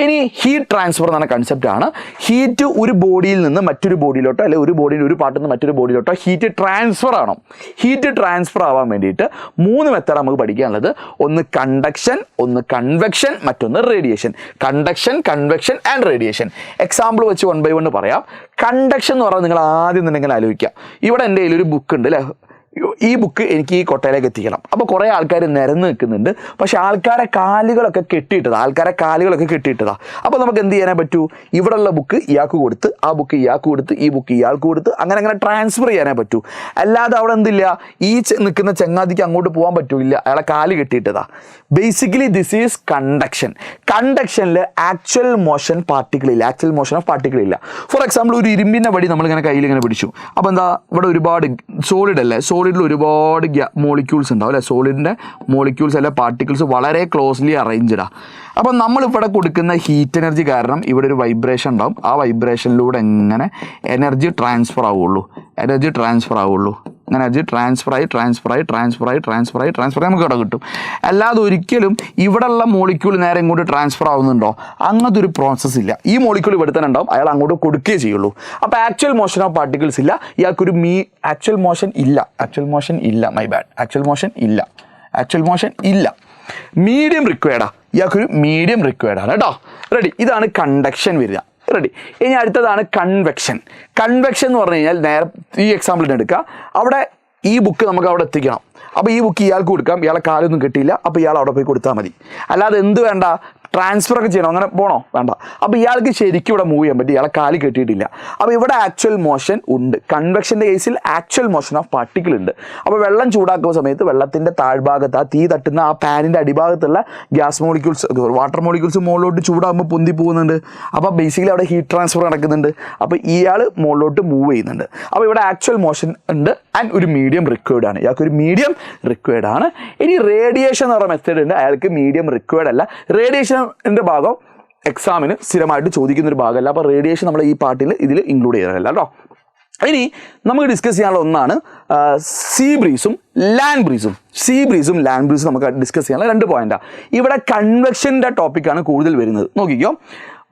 ഇനി ഹീറ്റ് ട്രാൻസ്ഫർ എന്ന കൺസെപ്റ്റാണ്. ഹീറ്റ് ഒരു ബോഡിയിൽ നിന്ന് മറ്റൊരു ബോഡിയിലോട്ടോ, അല്ലെങ്കിൽ ഒരു ബോഡിയിൽ ഒരു പാർട്ടിൽ നിന്ന് മറ്റൊരു ബോഡിയിലോട്ടോ ഹീറ്റ് ട്രാൻസ്ഫർ ആണോ? ഹീറ്റ് ട്രാൻസ്ഫർ ആവാൻ വേണ്ടിയിട്ട് 3 മെത്തേഡ് നമുക്ക് പഠിക്കാനുള്ളത്. ഒന്ന് കണ്ടക്ഷൻ, ഒന്ന് കൺവെക്ഷൻ, മറ്റൊന്ന് radiation. Conduction, convection and radiation. Example വെച്ച് 1 by 1 പറയാം. കണ്ടക്ഷൻ എന്ന് പറഞ്ഞാൽ നിങ്ങൾ ആദ്യം തന്നെ ഇങ്ങനെ ആലോചിക്കുക. ഇവിടെ എൻ്റെ കയ്യിൽ ഒരു ബുക്ക് ഉണ്ട് അല്ലേ, ഈ ബുക്ക് എനിക്ക് ഈ കൊട്ടയിലേക്ക് എത്തിക്കണം. അപ്പോൾ കുറേ ആൾക്കാർ നിരന്ന് നിൽക്കുന്നുണ്ട്. പക്ഷേ ആൾക്കാരെ കാലുകളൊക്കെ കെട്ടിയിട്ടതാ. അപ്പോൾ നമുക്ക് എന്ത് ചെയ്യാനേ പറ്റൂ, ഇവിടെയുള്ള ബുക്ക് ഇയാൾക്ക് കൊടുത്ത്, ആ ബുക്ക് ഇയാൾക്ക് കൊടുത്ത്, ഈ ബുക്ക് ഇയാൾക്ക് കൊടുത്ത്, അങ്ങനെ ട്രാൻസ്ഫർ ചെയ്യാനേ പറ്റൂ. അല്ലാതെ അവിടെ എന്തില്ല, ഈ നിൽക്കുന്ന ചങ്ങാതിക്ക് അങ്ങോട്ട് പോകാൻ പറ്റൂല, അയാളെ കാല് കെട്ടിയിട്ടതാ. Basically this is conduction. കണ്ടക്ഷനിൽ ആക്ച്വൽ മോഷൻ ഓഫ് പാർട്ടിക്കിൾ ഇല്ല. ഫോർ എക്സാമ്പിൾ, ഒരു ഇരുമ്പിൻ്റെ വടി നമ്മളിങ്ങനെ കയ്യിൽ ഇങ്ങനെ പിടിച്ചു. അപ്പോൾ എന്താ, ഇവിടെ ഒരുപാട് സോളിഡ് അല്ലേ, സോളിഡിൽ ഒരുപാട് മോളിക്യൂൾസ് ഉണ്ടാവും അല്ലേ. സോളിഡിൻ്റെ മോളിക്യൂൾസ് അല്ലെ പാർട്ടിക്കിൾസ് വളരെ ക്ലോസ്ലി അറേഞ്ച്ഡാണ്. അപ്പം നമ്മളിവിടെ കൊടുക്കുന്ന ഹീറ്റ് എനർജി കാരണം ഇവിടെ ഒരു വൈബ്രേഷൻ ഉണ്ടാവും. ആ വൈബ്രേഷനിലൂടെ എങ്ങനെ എനർജി ട്രാൻസ്ഫർ ആവുള്ളൂ. എനർജി ട്രാൻസ്ഫർ ആയി നമുക്ക് ഇവിടെ കിട്ടും. അല്ലാതെ ഒരിക്കലും ഇവിടെയുള്ള മോളിക്യൂൾ നേരെ ഇങ്ങോട്ട് ട്രാൻസ്ഫർ ആവുന്നുണ്ടോ? അങ്ങനത്തെ ഒരു പ്രോസസ്സ് ഇല്ല. ഈ മോളിക്യൂൾ ഇവിടെ തന്നെ ഉണ്ടാവും, അയാൾ അങ്ങോട്ട് കൊടുക്കുകയേ ചെയ്യുള്ളൂ. അപ്പോൾ ആക്ച്വൽ മോഷൻ ഓഫ് പാർട്ടിക്കിൾസ് ഇല്ല. ഇയാൾക്കൊരു ആക്ച്വൽ മോഷൻ ഇല്ല. മീഡിയം റിക്വയർഡാണ്. ഇയാൾക്കൊരു മീഡിയം റിക്വയർഡാണ് കേട്ടോ. റെഡി. ഇതാണ് കണ്ടക്ഷൻ വരിക. റെഡി. ഇനി അടുത്തതാണ് കൺവെക്ഷൻ. കൺവെക്ഷൻ എന്ന് പറഞ്ഞു കഴിഞ്ഞാൽ നേരെ ഈ എക്സാമ്പിളിന് എടുക്കുക. അവിടെ ഈ ബുക്ക് നമുക്ക് അവിടെ എത്തിക്കണം. അപ്പോൾ ഈ ബുക്ക് ഇയാൾക്ക് കൊടുക്കാം, ഇയാളെ കാലൊന്നും കിട്ടിയില്ല, അപ്പോൾ ഇയാൾ അവിടെ പോയി കൊടുത്താൽ മതി. അല്ലാതെ എന്ത് വേണ്ട, ട്രാൻസ്ഫർ ഒക്കെ ചെയ്യണം, അങ്ങനെ പോകണോ? വേണ്ട. അപ്പോൾ ഇയാൾക്ക് ശരിക്കും ഇവിടെ മൂവ് ചെയ്യാൻ പറ്റും, ഇയാളെ കാല് കെട്ടിയിട്ടില്ല. അപ്പോൾ ഇവിടെ ആക്ച്വൽ മോഷൻ ഉണ്ട്. കൺവെക്ഷൻ്റെ കേസിൽ ആക്ച്വൽ മോഷൻ ഓഫ് പാർട്ടിക്കിൾ ഉണ്ട്. അപ്പോൾ വെള്ളം ചൂടാക്കുന്ന സമയത്ത് വെള്ളത്തിൻ്റെ താഴ്ഭാഗത്ത്, ആ തീ തട്ടുന്ന ആ പാനിൻ്റെ അടിഭാഗത്തുള്ള ഗ്യാസ് മോളിക്യൂൾസ്, വാട്ടർ മോളിക്യൂൾസ് മുകളിലോട്ട് ചൂടാകുമ്പോൾ പൊന്തി പോകുന്നുണ്ട്. അപ്പോൾ ബേസിക്കലി അവിടെ ഹീറ്റ് ട്രാൻസ്ഫർ നടക്കുന്നുണ്ട്. അപ്പോൾ ഇയാൾ മുകളിലോട്ട് മൂവ് ചെയ്യുന്നുണ്ട്. അപ്പോൾ ഇവിടെ ആക്ച്വൽ മോഷൻ ഉണ്ട് ആൻഡ് ഒരു മീഡിയം റിക്വയർഡ് ആണ്. ഇയാൾക്ക് ഒരു മീഡിയം റിക്വയർഡ് ആണ്. ഇനി റേഡിയേഷൻ എന്ന് പറയുന്ന മെത്തേഡ് ഉണ്ട്. അയാൾക്ക് മീഡിയം റിക്വയർഡ് അല്ല. റേഡിയേഷൻ്റെ ഭാഗം എക്സാമിന് സ്ഥിരമായിട്ട് ചോദിക്കുന്നൊരു ഭാഗമല്ല. അപ്പോൾ റേഡിയേഷൻ നമ്മൾ ഈ പാർട്ടിൽ ഇതിൽ ഇൻക്ലൂഡ് ചെയ്യാറില്ല കേട്ടോ. ഇനി നമുക്ക് ഡിസ്കസ് ചെയ്യാനുള്ള ഒന്നാണ് സീ ബ്രീസും ലാൻഡ് ബ്രീസും നമുക്ക് ഡിസ്കസ് ചെയ്യാനുള്ള 2 പോയിന്റാണ്. ഇവിടെ കൺവെക്ഷൻ്റെ ടോപ്പിക്കാണ് കൂടുതൽ വരുന്നത്. നോക്കിക്കോ,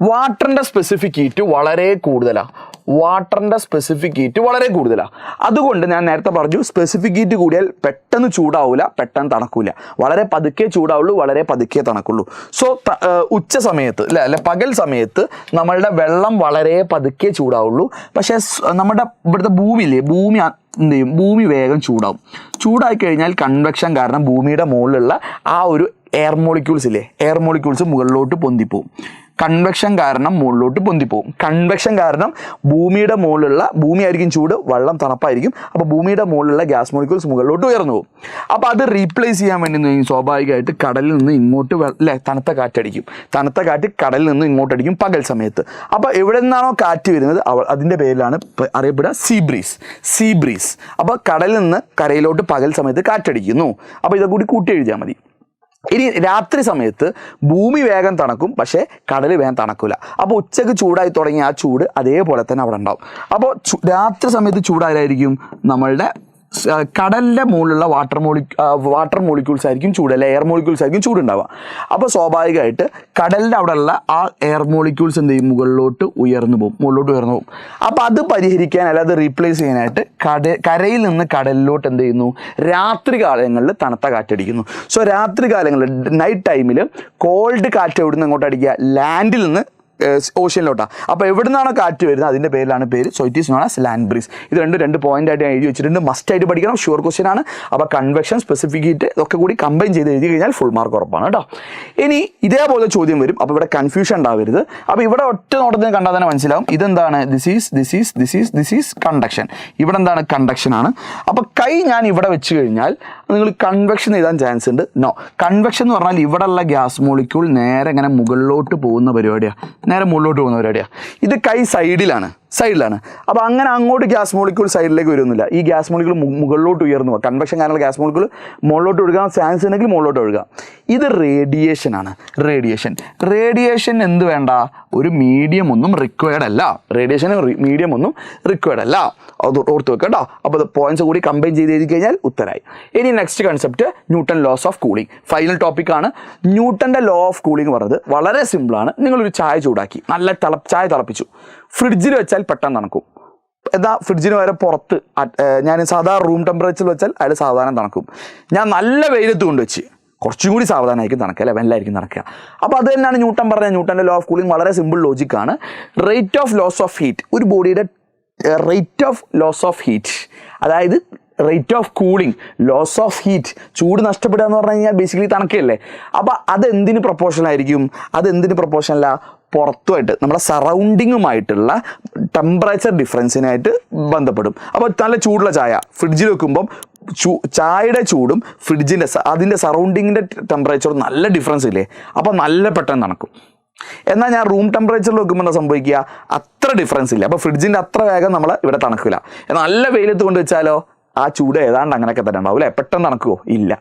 വാട്ടറിൻ്റെ സ്പെസിഫിക് ഹീറ്റ് വളരെ കൂടുതലാണ്. അതുകൊണ്ട് ഞാൻ നേരത്തെ പറഞ്ഞു, സ്പെസിഫിക് ഹീറ്റ് കൂടിയാൽ പെട്ടെന്ന് ചൂടാവില്ല, പെട്ടെന്ന് തണുക്കില്ല. വളരെ പതുക്കെ ചൂടാവുള്ളൂ, വളരെ പതുക്കെ തണുക്കുള്ളൂ. സോ ഉച്ച സമയത്ത് അല്ലെ പകൽ സമയത്ത് നമ്മളുടെ വെള്ളം വളരെ പതുക്കെ ചൂടാവുള്ളൂ. പക്ഷേ നമ്മുടെ ഇവിടുത്തെ ഭൂമി എന്ത് ചെയ്യും, ഭൂമി വേഗം ചൂടായി കഴിഞ്ഞാൽ കൺവെക്ഷൻ കാരണം ഭൂമിയുടെ മുകളിലുള്ള ആ ഒരു എയർ മോളിക്യൂൾസ് മുകളിലോട്ട് പൊന്തിപ്പോവും. കൺവെക്ഷൻ കാരണം മുകളിലോട്ട് പൊന്തിപ്പോവും. കൺവെക്ഷൻ കാരണം ഭൂമിയുടെ മുകളിലുള്ള, ഭൂമിയായിരിക്കും ചൂട്, വെള്ളം തണുപ്പായിരിക്കും. അപ്പോൾ ഭൂമിയുടെ മുകളിലുള്ള ഗ്യാസ് മോളിക്യൂൾസ് മുകളിലോട്ട് ഉയർന്നു പോകും. അപ്പോൾ അത് റീപ്ലേസ് ചെയ്യാൻ വേണ്ടി സ്വാഭാവികമായിട്ട് കടലിൽ നിന്ന് ഇങ്ങോട്ട് തണുത്ത കാറ്റ് കടലിൽ നിന്ന് ഇങ്ങോട്ടടിക്കും പകൽ സമയത്ത്. അപ്പോൾ എവിടെ നിന്നാണോ കാറ്റ് വരുന്നത് അതിൻ്റെ പേരിലാണ് അറിയപ്പെടുക സീ ബ്രീസ്. അപ്പോൾ കടലിൽ നിന്ന് കരയിലോട്ട് പകൽ സമയത്ത് കാറ്റടിക്കുന്നു. അപ്പോൾ ഇതൊക്കെ കൂടി കൂട്ടി എഴുതിയാൽ മതി. ഇനി രാത്രി സമയത്ത് ഭൂമി വേഗം തണുക്കും, പക്ഷേ കടൽ വേഗം തണുക്കില്ല. അപ്പോൾ ഉച്ചയ്ക്ക് ചൂടായി തുടങ്ങിയ ആ ചൂട് അതേപോലെ തന്നെ അവിടെ ഉണ്ടാവും. അപ്പോൾ രാത്രി സമയത്ത് ചൂടായിരിക്കും നമ്മളുടെ കടലിൻ്റെ മുകളിലുള്ള വാട്ടർ മോളിക്യൂൾസ് ആയിരിക്കും ചൂട്, അല്ലെ എയർ മോളിക്യൂൾസ് ആയിരിക്കും ചൂടുണ്ടാവുക. അപ്പോൾ സ്വാഭാവികമായിട്ട് കടലിൻ്റെ അവിടെയുള്ള ആ എയർ മോളിക്യൂൾസ് എന്ത് ചെയ്യും, മുകളിലോട്ട് ഉയർന്നു പോകും. അപ്പോൾ അത് പരിഹരിക്കാൻ, അല്ല അത് റീപ്ലേസ് ചെയ്യാനായിട്ട് കരയിൽ നിന്ന് കടലിലോട്ട് എന്ത് ചെയ്യുന്നു, രാത്രി കാലങ്ങളിൽ തണുത്ത കാറ്റടിക്കുന്നു. സോ രാത്രി കാലങ്ങളിൽ നൈറ്റ് ടൈമിൽ കോൾഡ് കാറ്റ് എവിടെ നിന്ന് അങ്ങോട്ട് അടിക്കുക, ലാൻഡിൽ നിന്ന് ഓഷ്യനിലോട്ടാണ്. അപ്പോൾ എവിടെ നിന്നാണോ കാറ്റ് വരുന്നത് അതിൻ്റെ പേരിലാണ് പേര്. So it is known as land breeze. ഇത് രണ്ട് പോയിന്റ് ആയിട്ട് ഞാൻ എഴുതി വെച്ചിട്ടുണ്ട്, മസ്റ്റായിട്ട് പഠിക്കണം, ഷുവർ ക്വസ്റ്റ്യൻ ആണ്. അപ്പോൾ കൺവെക്ഷൻ, സ്പെസിഫിക് ഹീറ്റ് ഇതൊക്കെ കൂടി കമ്പൈൻ ചെയ്ത് എഴുതി കഴിഞ്ഞാൽ ഫുൾ മാർക്ക് ഉറപ്പാണ് കേട്ടോ. ഇനി ഇതേപോലെ ചോദ്യം വരും, അപ്പോൾ ഇവിടെ കൺഫ്യൂഷൻ ഉണ്ടാവരുത്. അപ്പോൾ ഇവിടെ ഒറ്റ നോട്ടത്തിന് കണ്ടാൽ തന്നെ മനസ്സിലാവും ഇതെന്താണ്, ദിസ് ഈസ് കണ്ടക്ഷൻ. ഇവിടെ എന്താണ്, കണ്ടക്ഷൻ ആണ്. അപ്പോൾ കൈ ഞാൻ ഇവിടെ വെച്ച് കഴിഞ്ഞാൽ നിങ്ങൾ കൺവെക്ഷൻ എഴുതാൻ ചാൻസ് ഉണ്ട്. നോ, കൺവെക്ഷൻ എന്ന് പറഞ്ഞാൽ ഇവിടെയുള്ള ഗ്യാസ് മോളിക്യൂൾ നേരെ ഇങ്ങനെ മുകളിലോട്ട് പോകുന്ന പരിപാടിയാണ്, നേരെ മുകളിലോട്ട് പോകുന്ന പരിപാടിയാണ്. ഇത് കൈ സൈഡിലാണ്. അപ്പോൾ അങ്ങനെ അങ്ങോട്ട് ഗ്യാസ് മോളിക്യൂൾ സൈഡിലേക്ക് വരുന്നില്ല. ഈ ഗ്യാസ് മോളിക്യൂൾ മുകളിലോട്ട് ഉയർന്നു പോകുക. കൺവെക്ഷൻ കാരണം ഗ്യാസ് മോളിക്യൂൾ മുകളിലോട്ട് ഒഴുകാൻ ചാൻസ് ഉണ്ടെങ്കിൽ മുകളിലോട്ട് ഒഴുകാം. ഇത് റേഡിയേഷൻ ആണ്. റേഡിയേഷൻ എന്ത് വേണ്ട, ഒരു മീഡിയം ഒന്നും റിക്വയർഡ് അല്ല. റേഡിയേഷന് മീഡിയം ഒന്നും റിക്വയർഡ് അല്ല, അത് ഓർത്ത് വെക്കുക കേട്ടോ. അപ്പോൾ അത് പോയിന്റ്സ് കൂടി കമ്പൈൻ ചെയ്ത് എഴുതി കഴിഞ്ഞാൽ ഉത്തരമായി. ഇനി next concept Newton laws of cooling. Final ടോപ്പിക്കാണ്. ന്യൂട്ടൻ്റെ ലോ ഓഫ് കൂളിംഗ് പറഞ്ഞത് വളരെ സിമ്പിളാണ്. നിങ്ങളൊരു ചായ ചൂടാക്കി, നല്ല ചായ തിളപ്പിച്ചു, ഫ്രിഡ്ജിൽ വെച്ചാൽ പെട്ടെന്ന് തണുക്കും. എന്നാൽ ഫ്രിഡ്ജിന് വരെ പുറത്ത് ഞാൻ സാധാരണ റൂം ടെമ്പറേച്ചറിൽ വെച്ചാൽ അയാൾ സാധാരണ തണുക്കും. ഞാൻ നല്ല വെയിലത്ത് കൊണ്ടുവച്ച് കുറച്ചും കൂടി സാവധാനമായിരിക്കും തണുക്കുക, അല്ലെ വെല്ലായിരിക്കും തണുക്കുക. അപ്പോൾ അത് തന്നെയാണ് ന്യൂട്ടൺ പറഞ്ഞത്. ന്യൂട്ടൻ്റെ ലോ ഓഫ് കൂളിംഗ് വളരെ സിമ്പിൾ ലോജിക്കാണ്. Rate of loss of heat, ഒരു ബോഡിയുടെ rate of loss of heat, അതായത് rate of cooling, loss of heat, ചൂട് നഷ്ടപ്പെടുക എന്ന് പറഞ്ഞു കഴിഞ്ഞാൽ ബേസിക്കലി തണുക്കല്ലേ. അപ്പോൾ അതെന്തിന് പ്രൊപ്പോർഷണൽ ആയിരിക്കും, അതെന്തിന് പ്രൊപ്പോർഷനല്ല, പുറത്തുമായിട്ട് നമ്മുടെ സറൗണ്ടിങ്ങുമായിട്ടുള്ള ടെമ്പറേച്ചർ ഡിഫറൻസിനായിട്ട് ബന്ധപ്പെടും. അപ്പോൾ നല്ല ചൂടുള്ള ചായ ഫ്രിഡ്ജിൽ വെക്കുമ്പം ചായയുടെ ചൂടും അതിൻ്റെ സറൗണ്ടിങ്ങിൻ്റെ ടെമ്പറേച്ചറും നല്ല ഡിഫറൻസ് ഇല്ലേ, അപ്പോൾ നല്ല പെട്ടെന്ന് തണുക്കും. എന്നാൽ ഞാൻ റൂം ടെമ്പറേച്ചറിൽ വെക്കുമ്പോൾ എന്താ സംഭവിക്കുക, അത്ര ഡിഫറൻസ് ഇല്ല. അപ്പോൾ ഫ്രിഡ്ജിൻ്റെ അത്ര വേഗം നമ്മൾ ഇവിടെ തണുക്കില്ല. നല്ല വെയിലത്ത് കൊണ്ട് വെച്ചാലോ ആ ചൂട് ഏതാണ്ട് അങ്ങനെയൊക്കെ തന്നെ ഉണ്ടാവും, അല്ലേ, പെട്ടെന്ന് നടക്കുമോ, ഇല്ല.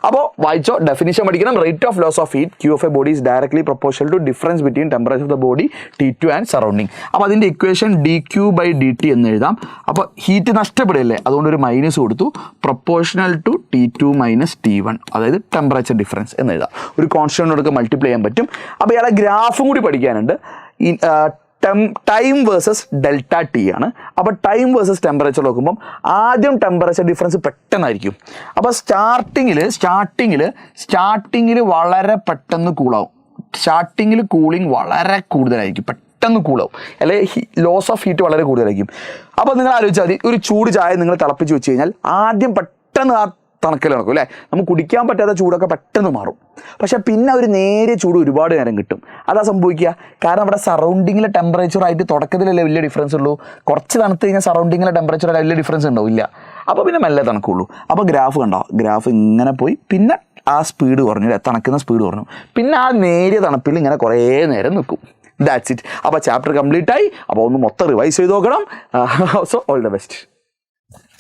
അപ്പോൾ വായിച്ചോ, ഡെഫിനിഷൻ പഠിക്കണം. Rate of loss of heat, Q of a body is directly proportional to difference between temperature of the body, T2 and surrounding. അപ്പോൾ അതിൻ്റെ ഇക്വേഷൻ dQ/dt എന്ന് എഴുതാം. അപ്പോൾ ഹീറ്റ് നഷ്ടപ്പെടില്ലേ, അതുകൊണ്ട് ഒരു മൈനസ് കൊടുത്തു, പ്രൊപ്പോർഷണൽ ടു T2 - T1, അതായത് ടെമ്പറേച്ചർ ഡിഫറൻസ് എന്ന് എഴുതാം. ഒരു കോൺസ്റ്റൻ്റ് മൾട്ടിപ്ലൈ ചെയ്യാൻ പറ്റും. അപ്പോൾ ഇയാളെ ഗ്രാഫും കൂടി പഠിക്കാനുണ്ട്. ടൈം വേഴ്സസ് ഡെൽറ്റ ടി ആണ്. അപ്പോൾ ടൈം വേഴ്സസ് ടെമ്പറേച്ചർ നോക്കുമ്പം ആദ്യം ടെമ്പറേച്ചർ ഡിഫറൻസ് പെട്ടെന്നായിരിക്കും. അപ്പോൾ സ്റ്റാർട്ടിങ്ങിൽ വളരെ പെട്ടെന്ന് കൂളാവും. സ്റ്റാർട്ടിങ്ങിൽ കൂളിംഗ് വളരെ കൂടുതലായിരിക്കും, പെട്ടെന്ന് കൂളാവും, അല്ലെങ്കിൽ ലോസ് ഓഫ് ഹീറ്റ് വളരെ കൂടുതലായിരിക്കും. അപ്പോൾ നിങ്ങൾ ആലോചിച്ചാൽ മതി, ഒരു ചൂട് ചായ നിങ്ങൾ തിളപ്പിച്ച് വെച്ച് കഴിഞ്ഞാൽ ആദ്യം പെട്ടെന്ന് ആ തണുക്കൽ നടക്കും, അല്ലേ, നമുക്ക് കുടിക്കാൻ പറ്റാത്ത ചൂടൊക്കെ പെട്ടെന്ന് മാറും. പക്ഷേ പിന്നെ ഒരു നേരിയ ചൂട് ഒരുപാട് നേരം കിട്ടും. അതാ സംഭവിക്കുക. കാരണം അവിടെ സറൗണ്ടിങ്ങിലെ ടെമ്പറേച്ചറായിട്ട് തുടക്കത്തിലല്ലേ വലിയ ഡിഫറൻസ് ഉള്ളൂ. കുറച്ച് തണുത്ത് കഴിഞ്ഞാൽ സറൗണ്ടിങ്ങിലെ ടെമ്പറേച്ചറായിട്ട് വലിയ ഡിഫറൻസ് ഉണ്ടാവും, ഇല്ല. അപ്പോൾ പിന്നെ മെല്ലെ തണുക്കുള്ളൂ. അപ്പോൾ ഗ്രാഫ് കണ്ടോ, ഗ്രാഫ് ഇങ്ങനെ പോയി, പിന്നെ ആ സ്പീഡ് കുറഞ്ഞു, തണുക്കുന്ന സ്പീഡ് കുറഞ്ഞു, പിന്നെ ആ നേരിയ തണുപ്പിൽ ഇങ്ങനെ കുറേ നേരം നിൽക്കും. That's it. അപ്പോൾ ചാപ്റ്റർ കംപ്ലീറ്റ് ആയി. അപ്പോൾ ഒന്ന് മൊത്തം റിവൈസ് ചെയ്ത് നോക്കണം. So all the best.